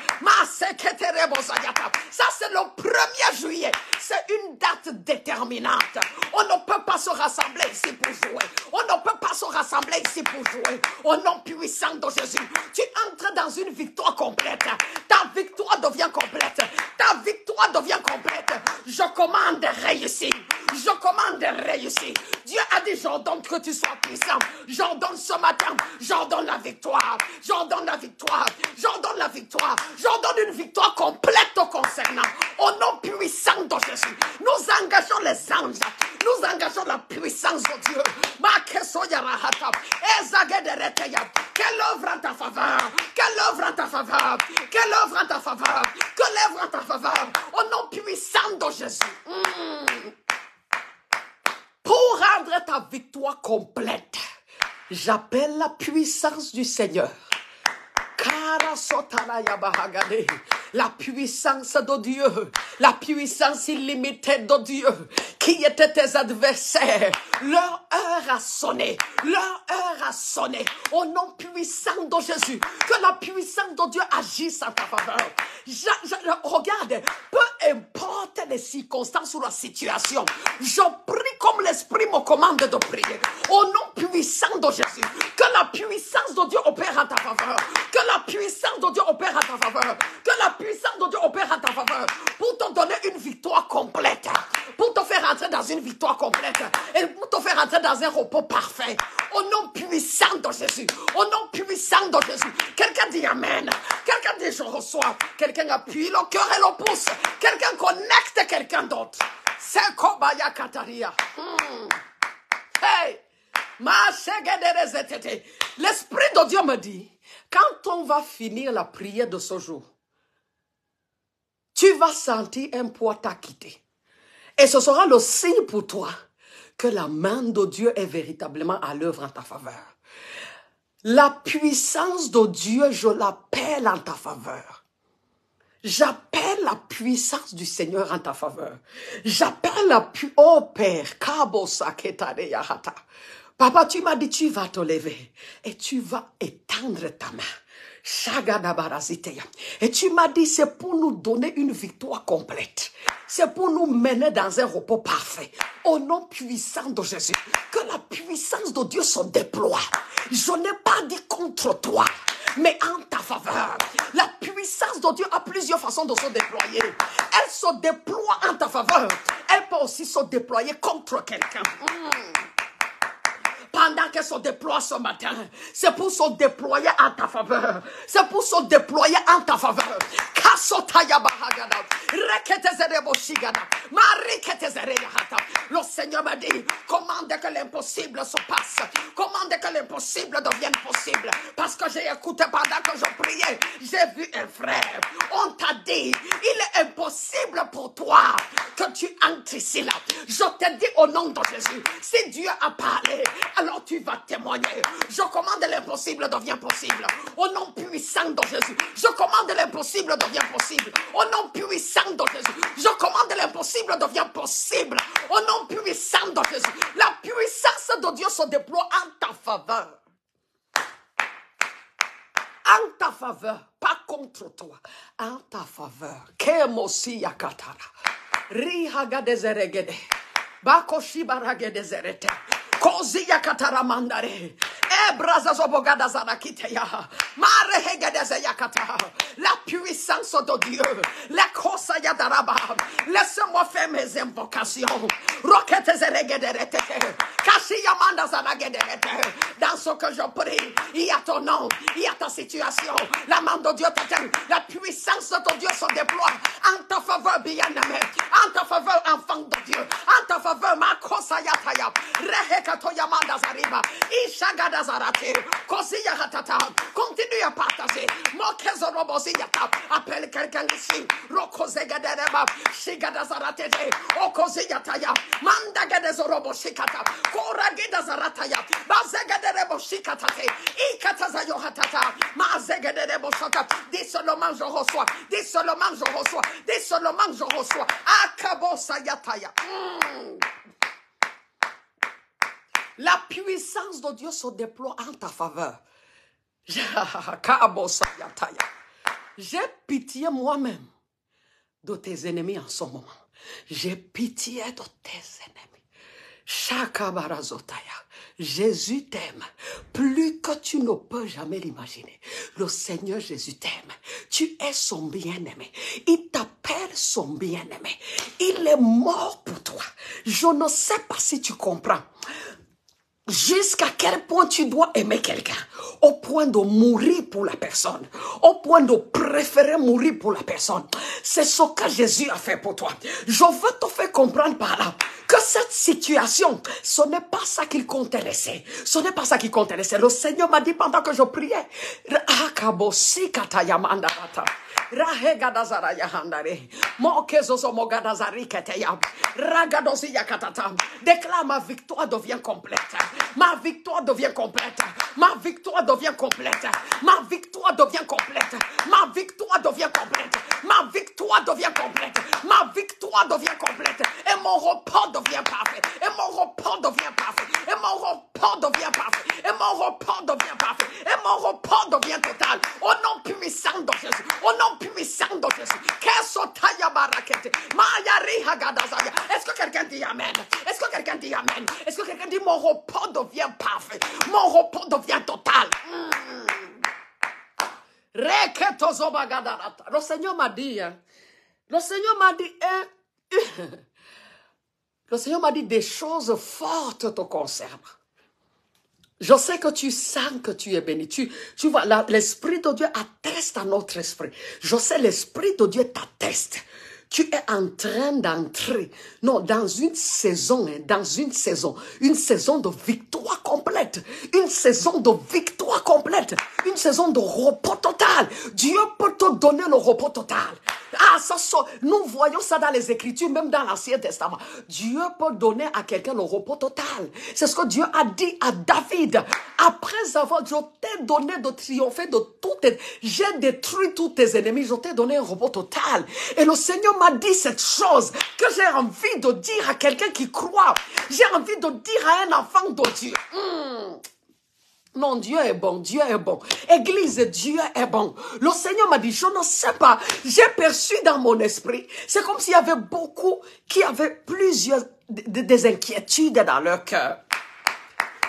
Ça c'est le 1er juillet, c'est une date déterminante. On ne peut pas se rassembler ici pour jouer, on ne peut pas se rassembler ici pour jouer. Au nom puissant de Jésus, tu entres dans une victoire complète. Ta victoire devient complète. Ta victoire devient complète. Je commande de réussir. Je commande de réussir. Dieu a dit, j'ordonne que tu sois puissant. J'ordonne ce matin. J'ordonne la victoire. J'ordonne la victoire. J'ordonne la victoire. J'ordonne une victoire complète concernant. Au nom puissant de Jésus. Nous engageons les anges. Nous engageons la puissance de Dieu. Quelle œuvre en ta faveur. Quelle œuvre en ta faveur. Quelle œuvre en ta faveur. Quelle œuvre en ta faveur. Au nom puissant de Jésus. Pour rendre ta victoire complète, j'appelle la puissance du Seigneur. La puissance de Dieu, la puissance illimitée de Dieu, qui étaient tes adversaires, leur heure a sonné, leur heure a sonné, au nom puissant de Jésus, que la puissance de Dieu agisse en ta faveur. Regarde, peu importe les circonstances ou la situation, je prie comme l'Esprit me commande de prier, au nom puissant de Jésus, que la puissance de Dieu opère en ta faveur, que la puissance de Dieu opère en ta faveur, que la puissance de Dieu opère en ta faveur, pour te donner une victoire complète, pour te faire entrer dans une victoire complète, et pour te faire entrer dans un repos parfait, au nom puissant de Jésus, au nom puissant de Jésus. Quelqu'un dit amen, quelqu'un dit je reçois, quelqu'un appuie le cœur et le pouce, quelqu'un connecte quelqu'un d'autre. C'est Kobaya Kataria. Hey! L'Esprit de Dieu me dit, quand on va finir la prière de ce jour, tu vas sentir un poids t'acquitter. Et ce sera le signe pour toi que la main de Dieu est véritablement à l'œuvre en ta faveur. La puissance de Dieu, je l'appelle en ta faveur. J'appelle la puissance du Seigneur en ta faveur. J'appelle la puissance. Oh Père, Kabosa Ketare Yahata. Papa, tu m'as dit, tu vas te lever et tu vas étendre ta main. Et tu m'as dit, c'est pour nous donner une victoire complète. C'est pour nous mener dans un repos parfait. Au nom puissant de Jésus, que la puissance de Dieu se déploie. Je n'ai pas dit contre toi, mais en ta faveur. La puissance de Dieu a plusieurs façons de se déployer. Elle se déploie en ta faveur. Elle peut aussi se déployer contre quelqu'un. Pendant qu'elle se déploie ce matin, c'est pour se déployer en ta faveur. C'est pour se déployer en ta faveur. Le Seigneur m'a dit, commande que l'impossible se passe. Commande que l'impossible devienne possible. Parce que j'ai écouté pendant que je priais. J'ai j'ai vu un frère. On t'a dit, il est impossible pour toi que tu entres ici là. Je te dis au nom de Jésus, si Dieu a parlé, alors tu vas témoigner. Je commande l'impossible devient possible. Au nom puissant de Jésus, je commande l'impossible devient possible. Au nom puissant de Jésus, je commande l'impossible devient possible. Au nom puissant de Jésus, la puissance de Dieu se déploie en ta faveur. En ta faveur, pas contre toi, en ta faveur. Kemosi yakatara. Rihaga dezeregede. Bakoshi baragede zerete. Kozi yakatara mandare. Ebraza zobogada zarakiteya. Marehegede zeyakata. La puissance de Dieu. La kosa yadaraba. Laisse-moi faire mes invocations. Rokete zeregede retete. Kashi yamanda zanagede rete. Dans ce que je prie, il y a ton nom, il y a ta situation. La main de Dieu t'atteint. La puissance de Dieu se déploie en ta faveur, bien-aimé. En ta faveur, enfant de Dieu. En ta faveur, ma kosa yataya. Rehekato yamanda zariba. Ishagada zarate. Kosia hatata. Continue à partager. Mokezo robosi yata. Appelle quelqu'un ici. Rokozegadereba. Shigada zarate. Okosi yataya. Mandagade zorobo shikata. Koragida zarataya. Bazegaderebo shikatate. Ikataza yohatata. Mazegaderebo shata. Dis seulement je reçois. Dis seulement je reçois. Dis seulement je reçois. Akabosa yataya. La puissance de Dieu se déploie en ta faveur. J'ai pitié moi-même de tes ennemis en ce moment. J'ai pitié de tes ennemis. Shakabarazotaya. Jésus t'aime plus que tu ne peux jamais l'imaginer. Le Seigneur Jésus t'aime. Tu es son bien-aimé. Il t'appelle son bien-aimé. Il est mort pour toi. Je ne sais pas si tu comprends. Jusqu'à quel point tu dois aimer quelqu'un, au point de mourir pour la personne, au point de préférer mourir pour la personne. C'est ce que Jésus a fait pour toi. Je veux te faire comprendre par là que cette situation, ce n'est pas ça qu'il comptait laisser. Ce n'est pas ça qu'il comptait laisser. Le Seigneur m'a dit pendant que je priais, déclare ma victoire devient complète. Ma victoire devient complète. Ma victoire devient complète. Ma victoire devient complète. Ma victoire devient complète. Ma victoire devient complète. Ma victoire devient complète. Et mon repos devient parfait. Et mon repos devient parfait. Et mon repos devient parfait. Et mon repos devient parfait. Et mon repos devient total. Au nom puissant de Jésus. Au nom puissant de Jésus. Est-ce que quelqu'un dit Amen? Est-ce que quelqu'un dit Amen? Est-ce que quelqu'un dit mon repos devient parfait? Mon repos devient total. Le Seigneur m'a dit, le Seigneur m'a dit des choses fortes te concernent. Je sais que tu sens que tu es béni. Tu vois, l'Esprit de Dieu atteste à notre esprit. Je sais, l'Esprit de Dieu t'atteste. Tu es en train d'entrer, non, dans une saison de victoire complète, une saison de victoire complète, une saison de repos total. Dieu peut te donner le repos total. Ah, nous voyons ça dans les Écritures, même dans l'Ancien Testament. Dieu peut donner à quelqu'un le repos total. C'est ce que Dieu a dit à David. Après avoir, je t'ai donné de triompher de tout j'ai détruit tous tes ennemis, je t'ai donné un repos total. Et le Seigneur m'a dit cette chose que j'ai envie de dire à quelqu'un qui croit. J'ai envie de dire à un enfant de Dieu. Non, Dieu est bon, Dieu est bon. Église, Dieu est bon. Le Seigneur m'a dit, je ne sais pas, j'ai perçu dans mon esprit, c'est comme s'il y avait beaucoup qui avaient plusieurs des inquiétudes dans leur cœur.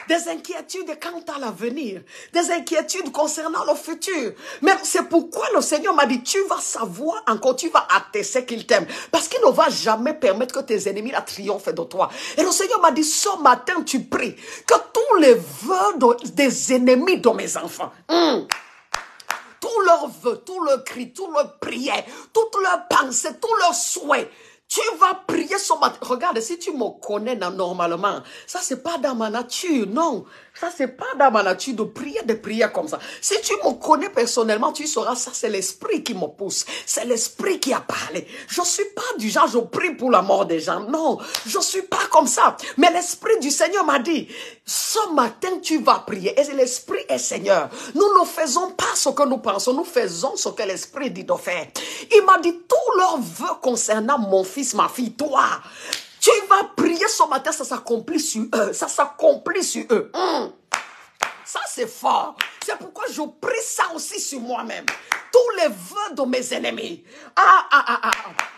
Des inquiétudes quant à l'avenir, des inquiétudes concernant le futur. Mais c'est pourquoi le Seigneur m'a dit, tu vas savoir encore, tu vas attester qu'il t'aime. Parce qu'il ne va jamais permettre que tes ennemis la triomphent de toi. Et le Seigneur m'a dit, ce matin, tu pries que tous les vœux des ennemis de mes enfants, tous leurs vœux, tous leurs cris, tous leurs prières, toutes leurs pensées, tous leurs souhaits, Tu vas prier ce matin. Regarde, si tu me connais normalement, ça c'est pas dans ma nature, non. Ça c'est pas dans ma nature de prier des prières comme ça. Si tu me connais personnellement, tu sauras ça c'est l'esprit qui me pousse. C'est l'esprit qui a parlé. Je suis pas du genre, je prie pour la mort des gens. Non, je suis pas comme ça. Mais l'esprit du Seigneur m'a dit, ce matin tu vas prier. Et l'esprit est Seigneur. Nous ne faisons pas ce que nous pensons, nous faisons ce que l'esprit dit de faire. Il m'a dit, tous leurs vœux concernant mon fils, ma fille, toi, tu vas prier ce matin, ça s'accomplit sur eux. Ça s'accomplit sur eux. Ça, c'est fort. C'est pourquoi je prie ça aussi sur moi-même. Tous les vœux de mes ennemis.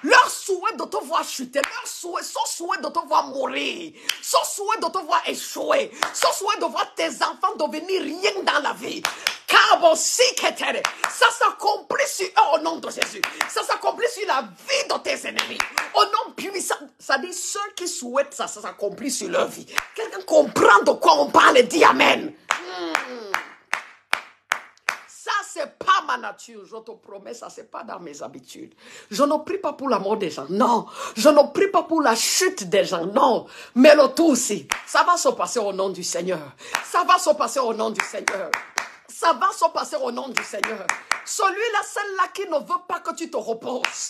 Leur souhait de te voir chuter, son souhait de te voir mourir, son souhait de te voir échouer, son souhait de voir tes enfants devenir rien dans la vie. Ça s'accomplit sur eux au nom de Jésus. Ça s'accomplit sur la vie de tes ennemis. Au nom puissant. Ça dit ceux qui souhaitent ça, ça s'accomplit sur leur vie. Quelqu'un comprend de quoi on parle et dit Amen. Ça, c'est pas ma nature, je te promets, ça, c'est pas dans mes habitudes. Je ne prie pas pour la mort des gens, non. Je ne prie pas pour la chute des gens, non. Mais le tout aussi, ça va se passer au nom du Seigneur. Ça va se passer au nom du Seigneur. Ça va se passer au nom du Seigneur. Celui-là, celle-là qui ne veut pas que tu te reposes.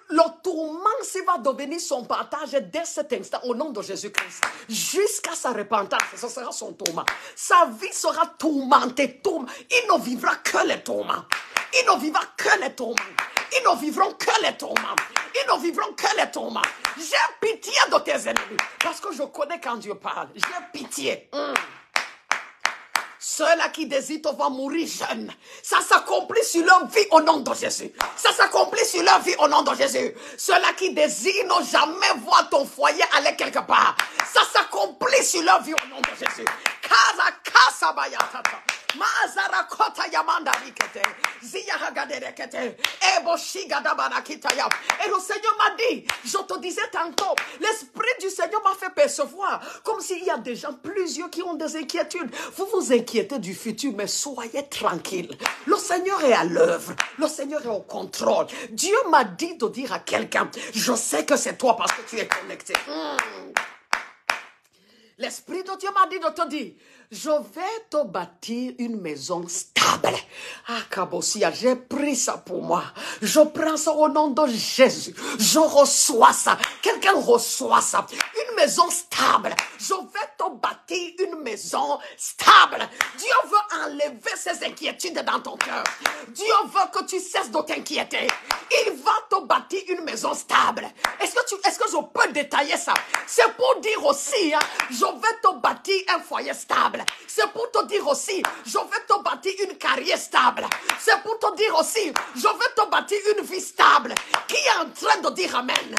Le tourment, s'il va devenir son partage dès cet instant, au nom de Jésus-Christ, jusqu'à sa repentance, ce sera son tourment. Sa vie sera tourmentée, il ne vivra que les tourments. Il ne vivra que les tourments. Ils ne vivront que les tourments. Ils ne vivront que les tourments. J'ai pitié de tes ennemis, parce que je connais quand Dieu parle. J'ai pitié. Ceux-là qui désirent te voir mourir jeunes, ça s'accomplit sur leur vie au nom de Jésus. Ça s'accomplit sur leur vie au nom de Jésus. Ceux-là qui désirent ne jamais voir ton foyer aller quelque part, ça s'accomplit sur leur vie au nom de Jésus. Et le Seigneur m'a dit, je te disais tantôt, l'Esprit du Seigneur m'a fait percevoir, comme s'il y a des gens, plusieurs qui ont des inquiétudes. Vous vous inquiétez du futur, mais soyez tranquille. Le Seigneur est à l'œuvre. Le Seigneur est au contrôle. Dieu m'a dit de dire à quelqu'un, je sais que c'est toi parce que tu es connecté. L'Esprit de Dieu m'a dit de te dire, je vais te bâtir une maison stable. Ah, Kabosia, j'ai pris ça pour moi. Je prends ça au nom de Jésus. Je reçois ça. Quelqu'un reçoit ça. Une maison stable. Je vais te bâtir une maison stable. Dieu veut enlever ses inquiétudes dans ton cœur. Dieu veut que tu cesses de t'inquiéter. Il va te bâtir une maison stable. Est-ce que je peux détailler ça? C'est pour dire aussi, hein, je vais te bâtir un foyer stable. C'est pour te dire aussi, je vais te bâtir une carrière stable. C'est pour te dire aussi, je vais te bâtir une vie stable. Qui est en train de dire Amen?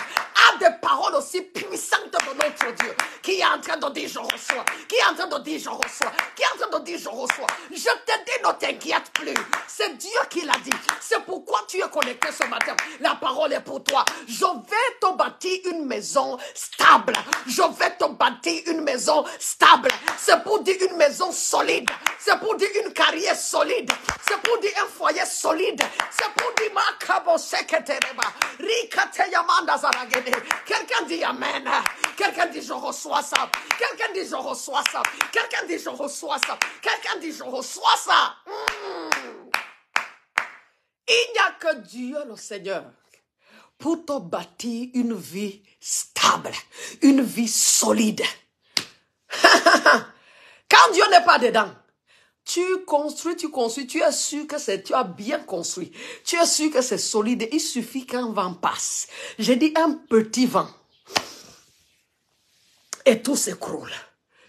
A des paroles aussi puissantes de notre Dieu. Qui est en train de dire je reçois. Qui est en train de dire je reçois. Qui est en train de dire je reçois. Je te dis ne t'inquiète plus. C'est Dieu qui l'a dit. C'est pourquoi tu es connecté ce matin. La parole est pour toi. Je vais te bâtir une maison stable. Je vais te bâtir une maison stable. C'est pour dire une maison solide. C'est pour dire une carrière solide. C'est pour dire un foyer solide. C'est pour dire quelqu'un dit Amen. Quelqu'un dit je reçois ça. Quelqu'un dit je reçois ça. Quelqu'un dit je reçois ça. Quelqu'un dit je reçois ça. Il n'y a que Dieu le Seigneur pour te bâtir une vie stable, une vie solide. Quand Dieu n'est pas dedans, tu construis, tu es sûr que tu as bien construit. Tu es sûr que c'est solide. Il suffit qu'un vent passe. J'ai dit un petit vent. Et tout s'écroule.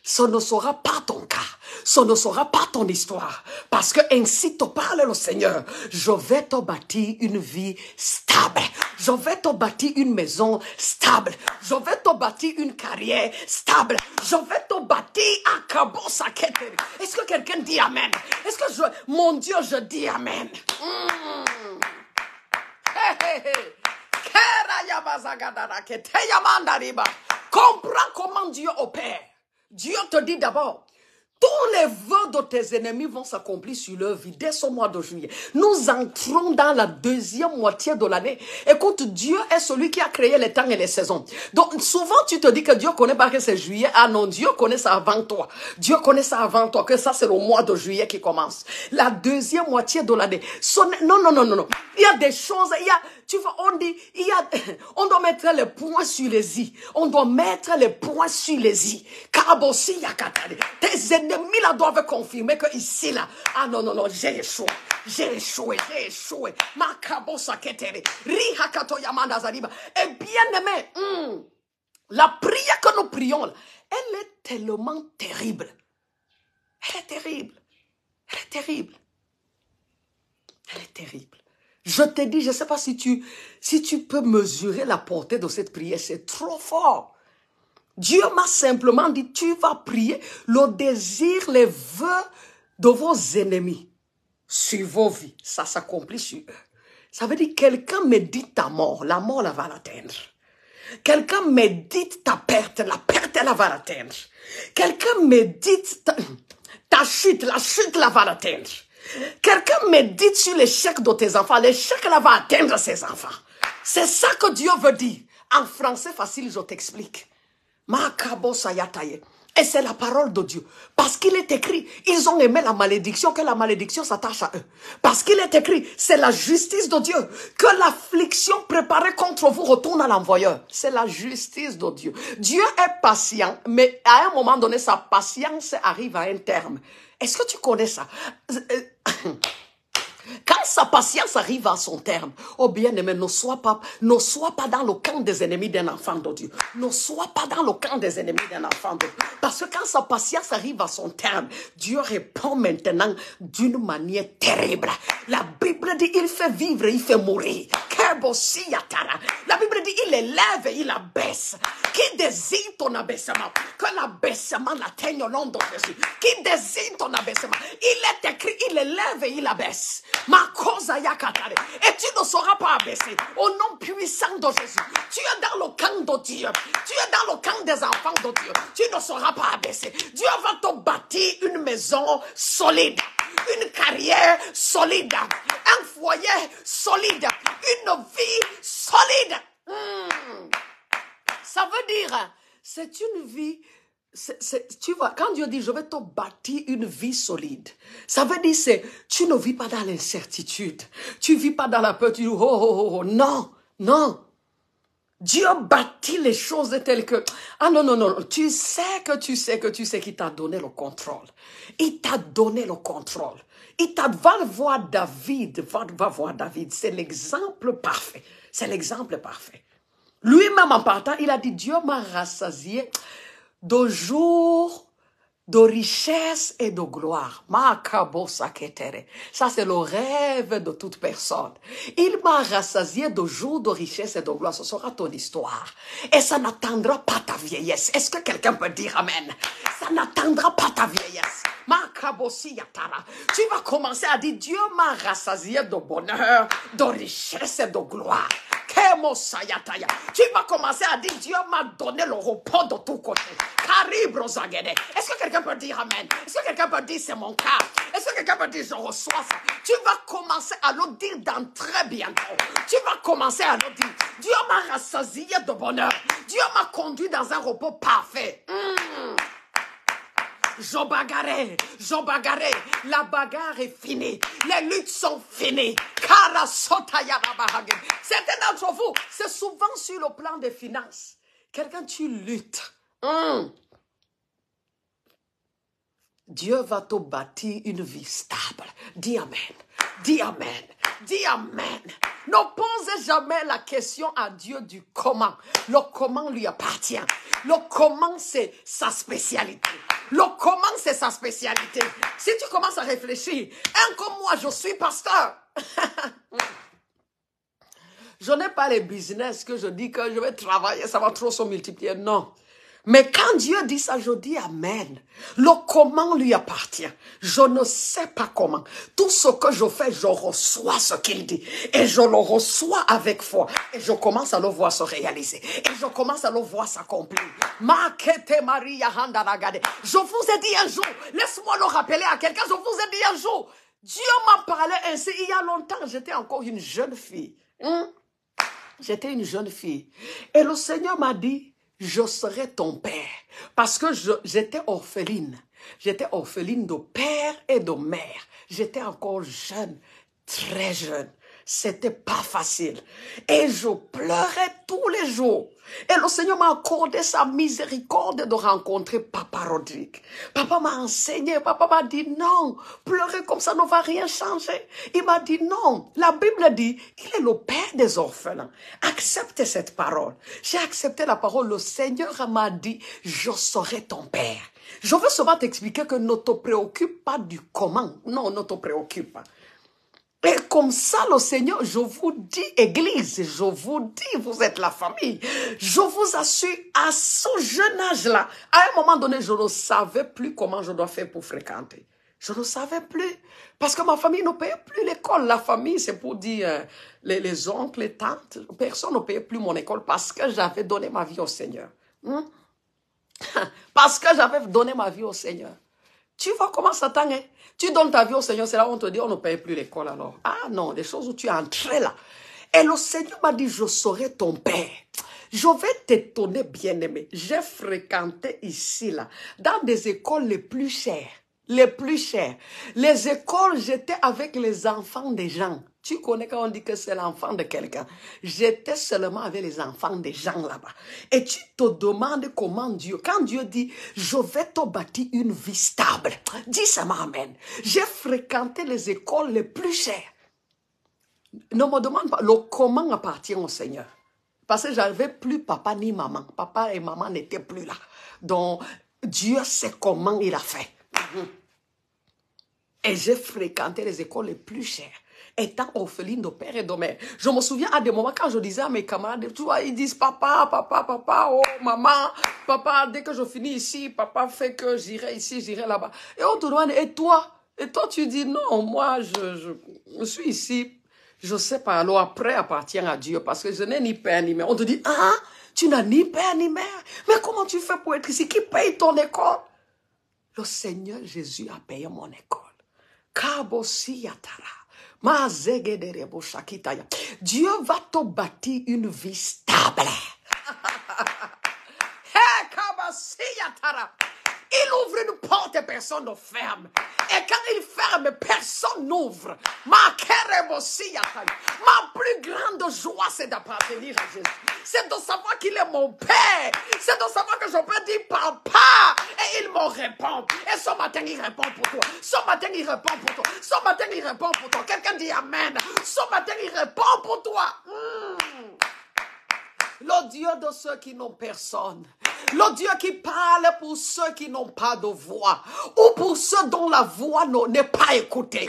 Ce ne sera pas ton cas. Ce ne sera pas ton histoire. Parce que ainsi te parle le Seigneur. Je vais te bâtir une vie stable. Je vais te bâtir une maison stable. Je vais te bâtir une carrière stable. Je vais te bâtir à Kabosakete. Est-ce que quelqu'un dit Amen? Est-ce que mon Dieu, je dis Amen? Comprends comment Dieu opère. Dieu te dit d'abord, Tous les vœux de tes ennemis vont s'accomplir sur leur vie dès ce mois de juillet. Nous entrons dans la deuxième moitié de l'année. Écoute, Dieu est celui qui a créé les temps et les saisons. Donc, souvent, tu te dis que Dieu connaît pas que c'est juillet. Ah non, Dieu connaît ça avant toi. Dieu connaît ça avant toi, que ça, c'est le mois de juillet qui commence. La deuxième moitié de l'année. Non, non, non, non, non. Il y a des choses, tu vois, on doit mettre les points sur les i. On doit mettre les points sur les i. Karabossi yakatale. Tes ennemis là doivent confirmer que ici là, ah non, non, non, j'ai échoué. J'ai échoué, j'ai échoué. Makabosa ketere. Rihakato yamanda zariba. Et bien aimé, la prière que nous prions, là, elle est tellement terrible. Elle est terrible. Elle est terrible. Elle est terrible. Je te dis, je ne sais pas si tu peux mesurer la portée de cette prière. C'est trop fort. Dieu m'a simplement dit, tu vas prier le désir, les vœux de vos ennemis sur vos vies. Ça s'accomplit sur eux. Ça veut dire, quelqu'un médite ta mort, la mort, elle va l'atteindre. Quelqu'un médite ta perte, la perte, elle va l'atteindre. Quelqu'un médite ta chute, la chute, elle va l'atteindre. Quelqu'un médite sur l'échec de tes enfants, l'échec, elle va atteindre ses enfants. C'est ça que Dieu veut dire. En français facile, je t'explique. Et c'est la parole de Dieu. Parce qu'il est écrit, ils ont aimé la malédiction, que la malédiction s'attache à eux. Parce qu'il est écrit, c'est la justice de Dieu. Que l'affliction préparée contre vous retourne à l'envoyeur. C'est la justice de Dieu. Dieu est patient, mais à un moment donné, sa patience arrive à un terme. Est-ce que tu connais ça? Quand sa patience arrive à son terme, oh bien-aimé, ne sois pas dans le camp des ennemis d'un enfant de Dieu. Ne sois pas dans le camp des ennemis d'un enfant de Dieu. Parce que quand sa patience arrive à son terme, Dieu répond maintenant d'une manière terrible. La Bible dit, il fait vivre, il fait mourir. La Bible dit, il élève et il abaisse. Qui désire ton abaissement? Que l'abaissement l'atteigne au nom de Jésus. Qui désire ton abaissement? Il est écrit, il élève et il abaisse. Et tu ne seras pas abaissé. Au nom puissant de Jésus. Tu es dans le camp de Dieu. Tu es dans le camp des enfants de Dieu. Tu ne seras pas abaissé. Dieu va te bâtir une maison solide. Une carrière solide. Un foyer solide. Une vie solide. Ça veut dire, c'est une vie, tu vois, quand Dieu dit, je vais te bâtir une vie solide, ça veut dire, tu ne vis pas dans l'incertitude, tu ne vis pas dans la peur, tu dis, oh, non, non. Dieu bâtit les choses telles que, ah non, non, non, tu sais qu'il t'a donné le contrôle. Il t'a donné le contrôle. Va voir David, va voir David, c'est l'exemple parfait. C'est l'exemple parfait. Lui-même en partant, il a dit, Dieu m'a rassasié de jours de richesse et de gloire. Ça, c'est le rêve de toute personne. Il m'a rassasié de jours de richesse et de gloire. Ce sera ton histoire. Et ça n'attendra pas ta vieillesse. Est-ce que quelqu'un peut dire Amen? Ça n'attendra pas ta vieillesse. Tu vas commencer à dire, Dieu m'a rassasié de bonheur, de richesse et de gloire. Tu vas commencer à dire, Dieu m'a donné le repos de tous côtés. Est-ce que quelqu'un peut dire Amen? Est-ce que quelqu'un peut dire c'est mon cas? Est-ce que quelqu'un peut dire je reçois ça? Tu vas commencer à le dire dans très bientôt. Tu vas commencer à le dire. Dieu m'a rassasié de bonheur. Dieu m'a conduit dans un repos parfait. Je bagarre, la bagarre est finie, les luttes sont finies. Certains d'entre vous, c'est souvent sur le plan des finances. Quelqu'un, tu luttes. Dieu va te bâtir une vie stable. Dis Amen. Dis Amen. Dis Amen. Ne posez jamais la question à Dieu du comment. Le comment lui appartient. Le comment, c'est sa spécialité. Le comment, c'est sa spécialité. Si tu commences à réfléchir, comme moi, je suis pasteur. Je n'ai pas les business que je dis que je vais travailler, ça va trop se multiplier. Non. Mais quand Dieu dit ça, je dis Amen. Le comment lui appartient. Je ne sais pas comment. Tout ce que je fais, je reçois ce qu'il dit. Et je le reçois avec foi. Et je commence à le voir se réaliser. Et je commence à le voir s'accomplir. Je vous ai dit un jour, laisse-moi le rappeler à quelqu'un, je vous ai dit un jour, Dieu m'a parlé ainsi il y a longtemps, j'étais encore une jeune fille. J'étais une jeune fille. Et le Seigneur m'a dit, je serai ton père. Parce que j'étais orpheline. J'étais orpheline de père et de mère. J'étais encore jeune, très jeune. C'était pas facile. Et je pleurais tous les jours. Et le Seigneur m'a accordé sa miséricorde de rencontrer Papa Rodrigue. Papa m'a enseigné, papa m'a dit non, pleurer comme ça ne va rien changer. Il m'a dit non, la Bible dit, il est le père des orphelins. Acceptez cette parole. J'ai accepté la parole, le Seigneur m'a dit, je serai ton père. Je veux seulement t'expliquer que ne te préoccupe pas du comment. Non, ne te préoccupe pas. Et comme ça, le Seigneur, je vous dis, Église, je vous dis, vous êtes la famille. Je vous assure, à ce jeune âge-là, à un moment donné, je ne savais plus comment je dois faire pour fréquenter. Je ne savais plus. Parce que ma famille ne payait plus l'école. La famille, c'est pour dire les oncles, les tantes. Personne ne payait plus mon école parce que j'avais donné ma vie au Seigneur. Parce que j'avais donné ma vie au Seigneur. Tu vois comment Satan est? Tu donnes ta vie au Seigneur, c'est là où on te dit, on ne paye plus l'école alors. Ah non, les choses où tu es entré là. Et le Seigneur m'a dit, je serai ton père. Je vais t'étonner, bien-aimé. J'ai fréquenté ici, là, dans des écoles les plus chères. Les plus chères. Les écoles, j'étais avec les enfants des gens. Tu connais quand on dit que c'est l'enfant de quelqu'un. J'étais seulement avec les enfants des gens là-bas. Et tu te demandes comment Dieu, quand Dieu dit, je vais te bâtir une vie stable. Dis seulement amen. J'ai fréquenté les écoles les plus chères. Ne me demande pas, le comment appartient au Seigneur. Parce que j'avais plus papa ni maman. Papa et maman n'étaient plus là. Donc, Dieu sait comment il a fait. Et j'ai fréquenté les écoles les plus chères, étant orpheline de père et de mère. Je me souviens à des moments quand je disais à mes camarades, tu vois, ils disent papa, papa, papa, oh maman, papa, dès que je finis ici, papa fait que j'irai ici, j'irai là-bas. Et on te demande, et toi tu dis non, moi je suis ici, je sais pas, alors après appartient à Dieu parce que je n'ai ni père ni mère. On te dit, ah, tu n'as ni père ni mère, mais comment tu fais pour être ici? Qui paye ton école? Le Seigneur Jésus a payé mon école. Dieu va te bâtir une vie stable. Il ouvre une porte et personne ne ferme. Et quand il ferme, personne n'ouvre. Ma plus grande joie, c'est d'appartenir à Jésus. C'est de savoir qu'il est mon Père. C'est de savoir que je peux dire papa. Et il me répond. Et ce matin, il répond pour toi. Ce matin, il répond pour toi. Ce matin, il répond pour toi. Quelqu'un dit amen. Ce matin, il répond pour toi. Le Dieu de ceux qui n'ont personne. Le Dieu qui parle pour ceux qui n'ont pas de voix. Ou pour ceux dont la voix n'est pas écoutée.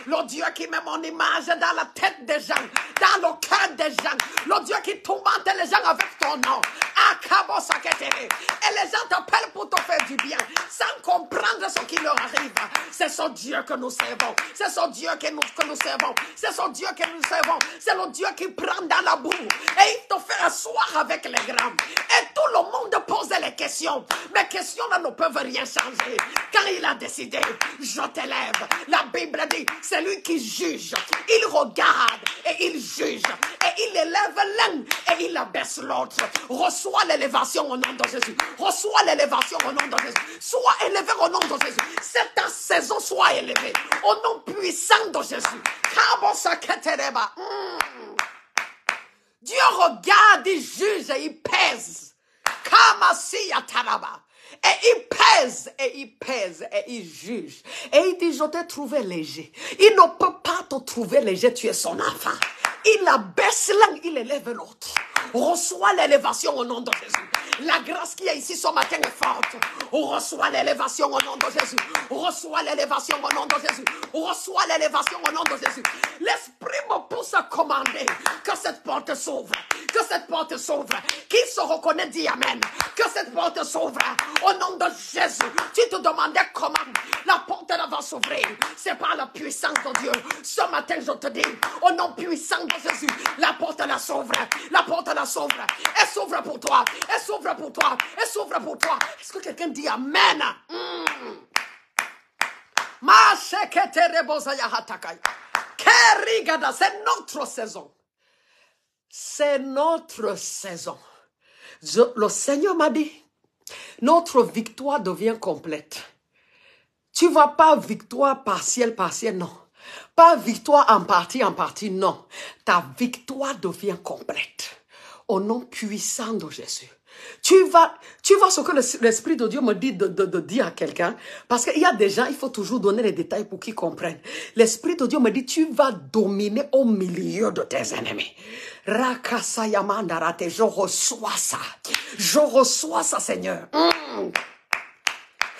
Le Dieu qui met mon image dans la tête des gens, dans le cœur des gens. Le Dieu qui tourmente les gens avec ton nom. Et les gens t'appellent pour te faire du bien, sans comprendre ce qui leur arrive. C'est ce Dieu que nous servons. C'est ce Dieu que nous servons. C'est ce Dieu que nous servons. C'est le Dieu qui prend dans la boue et il te fait asseoir avec les grands. Et tout le monde pose les questions. Mes questions là ne peuvent rien changer. Quand il a décidé, je t'élève. La Bible dit, c'est lui qui juge. Il regarde et il juge. Et il élève l'un et il abaisse l'autre. Reçois l'élévation au nom de Jésus. Reçois l'élévation au nom de Jésus. Sois élevé au nom de Jésus. C'est ta saison, sois élevé. Au nom puissant de Jésus. Dieu regarde, il juge et il pèse. Et il pèse, et il pèse, et il juge. Et il dit, je t'ai trouvé léger. Il ne peut pas te trouver léger, tu es son enfant. Il abaisse l'un, il élève l'autre. Reçois l'élévation au nom de Jésus. La grâce qui est ici ce matin est forte. Reçois l'élévation au nom de Jésus. Reçois l'élévation au nom de Jésus. reçois l'élévation au nom de Jésus. L'Esprit me pousse à commander que cette porte s'ouvre, que cette porte s'ouvre. Qui se reconnaît dit Amen. Que cette porte s'ouvre au nom de Jésus. Tu te demandais comment la porte va s'ouvrir. C'est par la puissance de Dieu. Ce matin, je te dis, au nom puissant de Jésus, la porte la s'ouvre. La porte la s'ouvre. Elle s'ouvre pour toi. Elle s'ouvre pour toi. Elle s'ouvre pour toi. Est-ce que quelqu'un dit Amen? C'est notre saison. C'est notre saison. Le Seigneur m'a dit, notre victoire devient complète. Tu ne vas pas victoire partielle, non. Pas victoire en partie, non. Ta victoire devient complète. Au nom puissant de Jésus. Tu vas ce que l'Esprit de Dieu me dit de dire à quelqu'un. Parce qu'il y a des gens, il faut toujours donner les détails pour qu'ils comprennent. L'Esprit de Dieu me dit, tu vas dominer au milieu de tes ennemis. Rakasayamandarate, je reçois ça. Je reçois ça, Seigneur.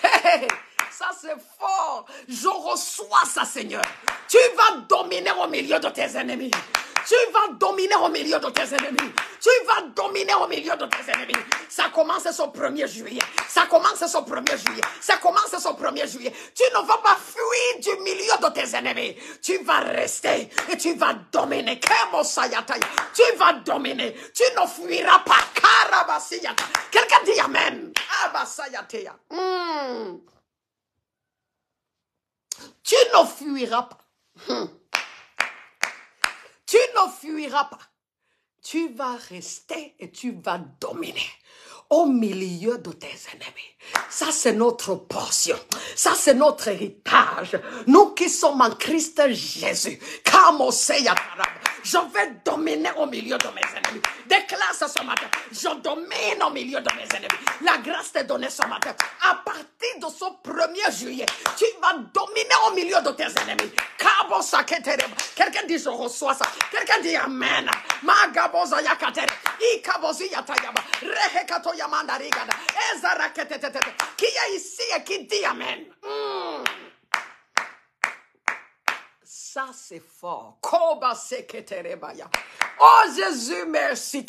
Hey, ça c'est fort. Je reçois ça, Seigneur. Tu vas dominer au milieu de tes ennemis. Tu vas dominer au milieu de tes ennemis. Tu vas dominer au milieu de tes ennemis. Ça commence ce 1er juillet. Ça commence ce 1er juillet. Ça commence ce 1er juillet. Tu ne vas pas fuir du milieu de tes ennemis. Tu vas rester et tu vas dominer. Tu vas dominer. Tu ne fuiras pas. Quelqu'un dit Amen. Tu ne fuiras pas. Tu ne fuiras pas. Tu vas rester et tu vas dominer au milieu de tes ennemis. Ça, c'est notre portion. Ça, c'est notre héritage. Nous qui sommes en Christ Jésus. Je vais dominer au milieu de mes ennemis. Déclare ça ce matin. Je domine au milieu de mes ennemis. La grâce t'est donnée ce matin. À partir de ce 1er juillet, tu vas dominer au milieu de tes ennemis. Quelqu'un dit je reçois ça. Quelqu'un dit Amen. Qui est ici et qui dit Amen? Ça c'est fort. Oh Jésus, merci. Et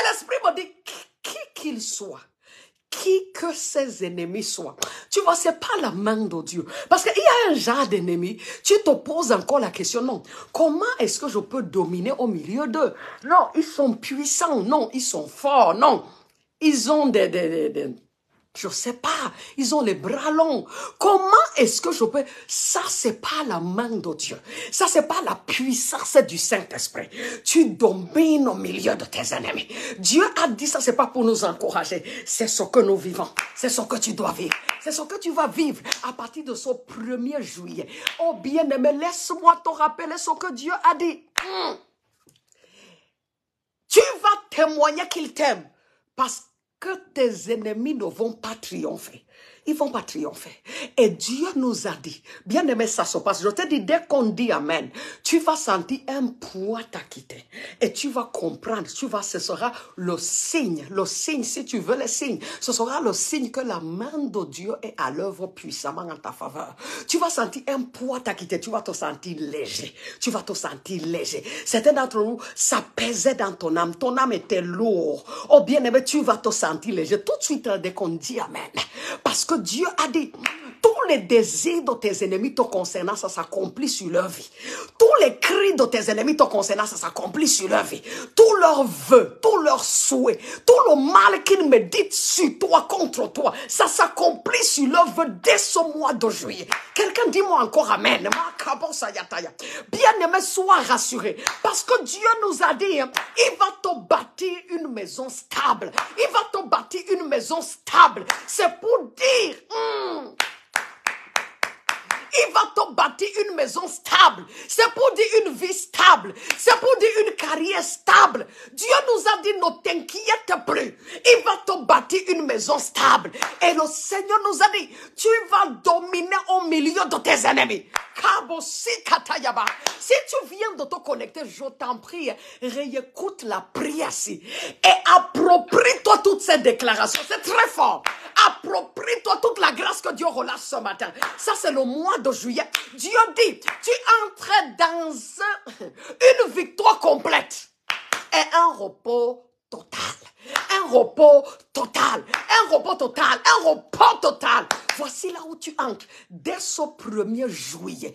l'Esprit me dit, qui qu'il soit, qui que ses ennemis soient. Tu vois, c'est pas la main de Dieu. Parce qu'il y a un genre d'ennemis, tu te poses encore la question, non, comment est-ce que je peux dominer au milieu d'eux? Non, ils sont puissants, non, ils sont forts, non. Ils ont je sais pas, ils ont les bras longs. Comment est-ce que je peux... Ça, c'est pas la main de Dieu. Ça, c'est pas la puissance du Saint-Esprit. Tu domines au milieu de tes ennemis. Dieu a dit ça, c'est pas pour nous encourager. C'est ce que nous vivons. C'est ce que tu dois vivre. C'est ce que tu vas vivre à partir de ce 1er juillet. Oh bien-aimé, laisse-moi te rappeler ce que Dieu a dit. Tu vas témoigner qu'il t'aime parce que tes ennemis ne vont pas triompher. Ils ne vont pas triompher. Et Dieu nous a dit, bien aimé, ça se passe. Je te dis, dès qu'on dit Amen, tu vas sentir un poids t'acquitter. Et tu vas comprendre, ce sera le signe, si tu veux le signe, ce sera le signe que la main de Dieu est à l'œuvre puissamment en ta faveur. Tu vas sentir un poids t'acquitter, tu vas te sentir léger. Tu vas te sentir léger. Certains d'entre nous, ça pesait dans ton âme était lourd. Oh bien aimé, tu vas te sentir léger. Tout de suite, dès qu'on dit Amen. Parce que Dieu a dit, tous les désirs de tes ennemis te concernant, ça s'accomplit sur leur vie. Tous les cris de tes ennemis te concernant, ça s'accomplit sur leur vie. Tous leurs vœux, tous leurs souhaits, tout le mal qu'ils méditent sur toi, contre toi, ça s'accomplit sur leur vœu dès ce mois de juillet. Quelqu'un dis-moi encore Amen. Bien-aimé, sois rassuré. Parce que Dieu nous a dit, il va te bâtir une maison stable. Il va te bâtir une maison stable. C'est pour dire... Il va te bâtir dire une maison stable. C'est pour dire une vie stable. C'est pour dire une carrière stable. Dieu nous a dit, ne t'inquiète plus. Il va te bâtir une maison stable. Et le Seigneur nous a dit, tu vas dominer au milieu de tes ennemis. Si tu viens de te connecter, je t'en prie, réécoute la prière ici. Et approprie-toi toutes ces déclarations. C'est très fort. Approprie-toi toute la grâce que Dieu relâche ce matin. Ça, c'est le mois de juillet. Dieu dit, tu entres dans une victoire complète et un repos total. Un repos total. Un repos total. Un repos total. Voici là où tu entres. Dès ce 1er juillet.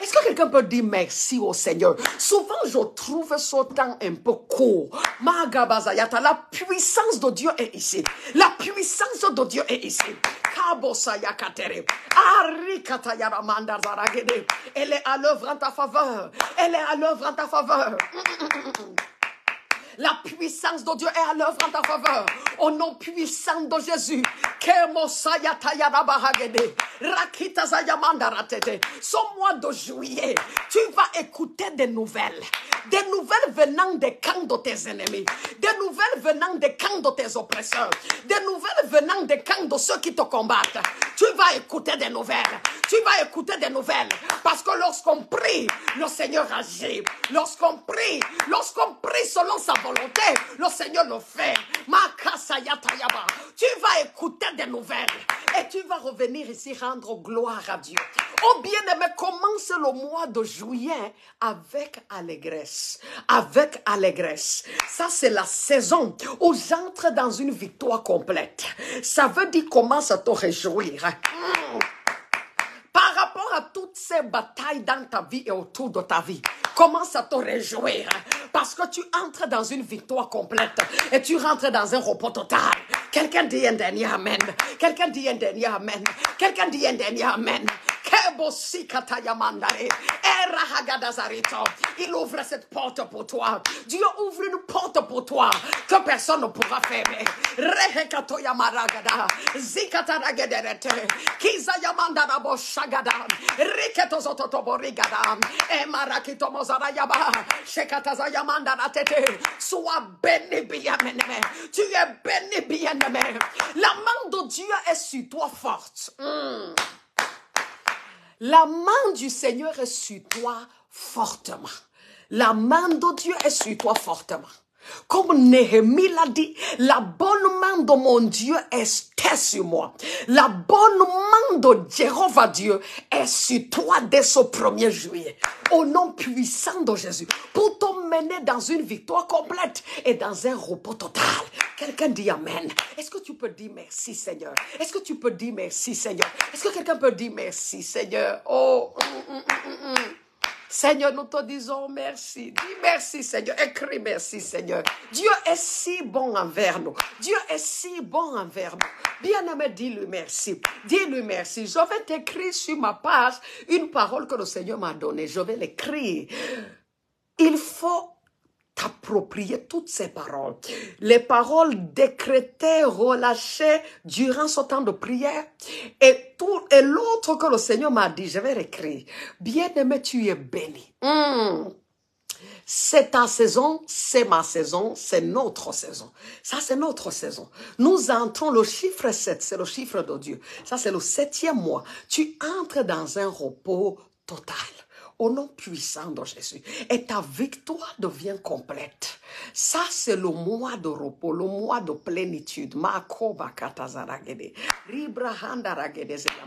Est-ce que quelqu'un peut dire merci au Seigneur? Souvent, je trouve ce temps un peu court. La puissance de Dieu est ici. La puissance de Dieu est ici. Elle est à l'œuvre en ta faveur. Elle est à l'œuvre en ta faveur. La puissance de Dieu est à l'œuvre en ta faveur. Au nom puissant de Jésus. Ce mois de juillet, tu vas écouter des nouvelles. Des nouvelles venant des camps de tes ennemis. Des nouvelles venant des camps de tes oppresseurs. Des nouvelles venant des camps de ceux qui te combattent. Tu vas écouter des nouvelles. Tu vas écouter des nouvelles. Parce que lorsqu'on prie, le Seigneur agit. Lorsqu'on prie selon sa volonté, le Seigneur le fait. Tu vas écouter des nouvelles. Et tu vas revenir ici rendre gloire à Dieu. Oh bien-aimé, commence le mois de juillet avec allégresse. Avec allégresse. Ça, c'est la saison où j'entre dans une victoire complète. Ça veut dire commence à te réjouir. Par rapport à toutes ces batailles dans ta vie et autour de ta vie, commence à te réjouir. Parce que tu entres dans une victoire complète. Et tu rentres dans un repos total. Quelqu'un dit un dernier amen. Quelqu'un dit un dernier amen. Quelqu'un dit un dernier amen. Il ouvre cette porte pour toi. Dieu ouvre une porte pour toi que personne ne pourra fermer. Sois béni, bien-aimé. Tu es béni, bien-aimé. La main de Dieu est sur toi forte. La main du Seigneur est sur toi fortement. La main de Dieu est sur toi fortement. Comme Néhémie l'a dit, la bonne main de mon Dieu est sur moi. La bonne main de Jéhovah Dieu est sur toi dès ce 1er juillet. Au nom puissant de Jésus. Pour t'emmener dans une victoire complète et dans un repos total. Quelqu'un dit amen. Est-ce que tu peux dire merci Seigneur? Est-ce que tu peux dire merci Seigneur? Est-ce que quelqu'un peut dire merci Seigneur? Oh, Seigneur, nous te disons merci. Dis merci, Seigneur. Écris merci, Seigneur. Dieu est si bon envers nous. Dieu est si bon envers nous. Bien-aimé, dis-lui merci. Dis-lui merci. Je vais t'écrire sur ma page une parole que le Seigneur m'a donnée. Je vais l'écrire. Il faut t'approprier toutes ces paroles. Les paroles décrétées, relâchées durant ce temps de prière. Et l'autre que le Seigneur m'a dit, je vais l'écrire. Bien-aimé, tu es béni. C'est ta saison, c'est ma saison, c'est notre saison. Ça, c'est notre saison. Nous entrons, le chiffre 7, c'est le chiffre de Dieu. Ça, c'est le 7e mois. Tu entres dans un repos total. Au nom puissant de Jésus. Et ta victoire devient complète. Ça, c'est le mois de repos, le mois de plénitude.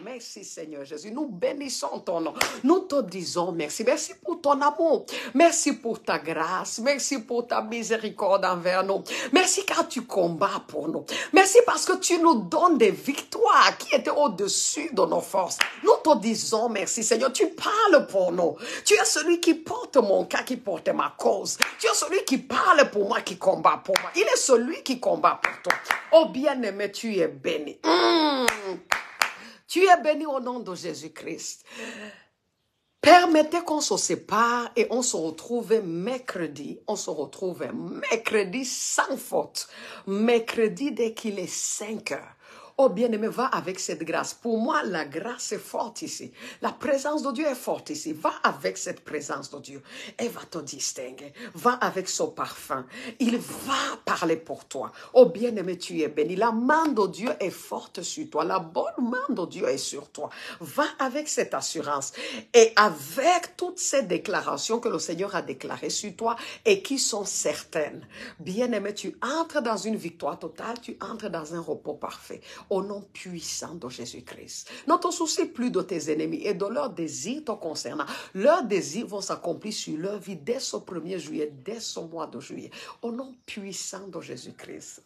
Merci Seigneur Jésus. Nous bénissons ton nom. Nous te disons merci. Merci pour ton amour. Merci pour ta grâce. Merci pour ta miséricorde envers nous. Merci car tu combats pour nous. Merci parce que tu nous donnes des victoires qui étaient au-dessus de nos forces. Nous te disons merci Seigneur. Tu parles pour nous. Tu es celui qui porte mon cas, qui porte ma cause. Tu es celui qui parle pour moi, qui combat pour moi. Il est celui qui combat pour toi. Oh bien-aimé, tu es béni. Tu es béni au nom de Jésus-Christ. Permettez qu'on se sépare et on se retrouve mercredi. On se retrouve mercredi sans faute. Mercredi dès qu'il est 5 heures. Oh bien-aimé, va avec cette grâce. Pour moi, la grâce est forte ici. La présence de Dieu est forte ici. Va avec cette présence de Dieu. Elle va te distinguer. Va avec son parfum. Il va parler pour toi. Oh bien-aimé, tu es béni. La main de Dieu est forte sur toi. La bonne main de Dieu est sur toi. Va avec cette assurance et avec toutes ces déclarations que le Seigneur a déclarées sur toi et qui sont certaines. Bien-aimé, tu entres dans une victoire totale, tu entres dans un repos parfait. Au nom puissant de Jésus-Christ. Ne te soucie plus de tes ennemis et de leurs désirs te concernant. Leurs désirs vont s'accomplir sur leur vie dès ce 1er juillet, dès ce mois de juillet. Au nom puissant de Jésus-Christ.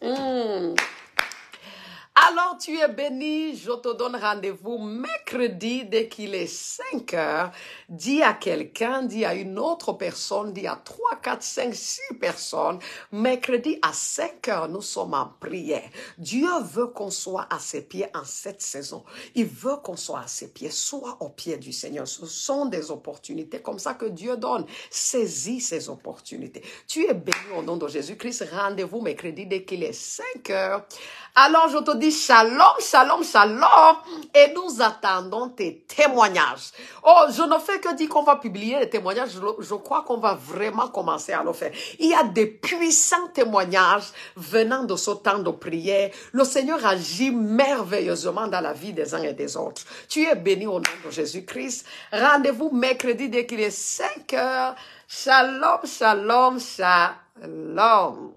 Alors tu es béni, je te donne rendez-vous mercredi dès qu'il est 5 heures. Dis à quelqu'un, dis à une autre personne, dis à 3, 4, 5, 6 personnes. Mercredi à 5 heures, nous sommes en prière. Dieu veut qu'on soit à ses pieds en cette saison. Il veut qu'on soit à ses pieds, soit au pied du Seigneur. Ce sont des opportunités comme ça que Dieu donne. Saisis ces opportunités. Tu es béni au nom de Jésus-Christ. Rendez-vous mercredi dès qu'il est 5 heures. Alors, je te dis shalom, shalom, shalom. Et nous attendons tes témoignages. Oh, je ne fais que dire qu'on va publier les témoignages. Je crois qu'on va vraiment commencer à le faire. Il y a des puissants témoignages venant de ce temps de prière. Le Seigneur agit merveilleusement dans la vie des uns et des autres. Tu es béni au nom de Jésus-Christ. Rendez-vous mercredi dès qu'il est 5 heures. Shalom, shalom, shalom.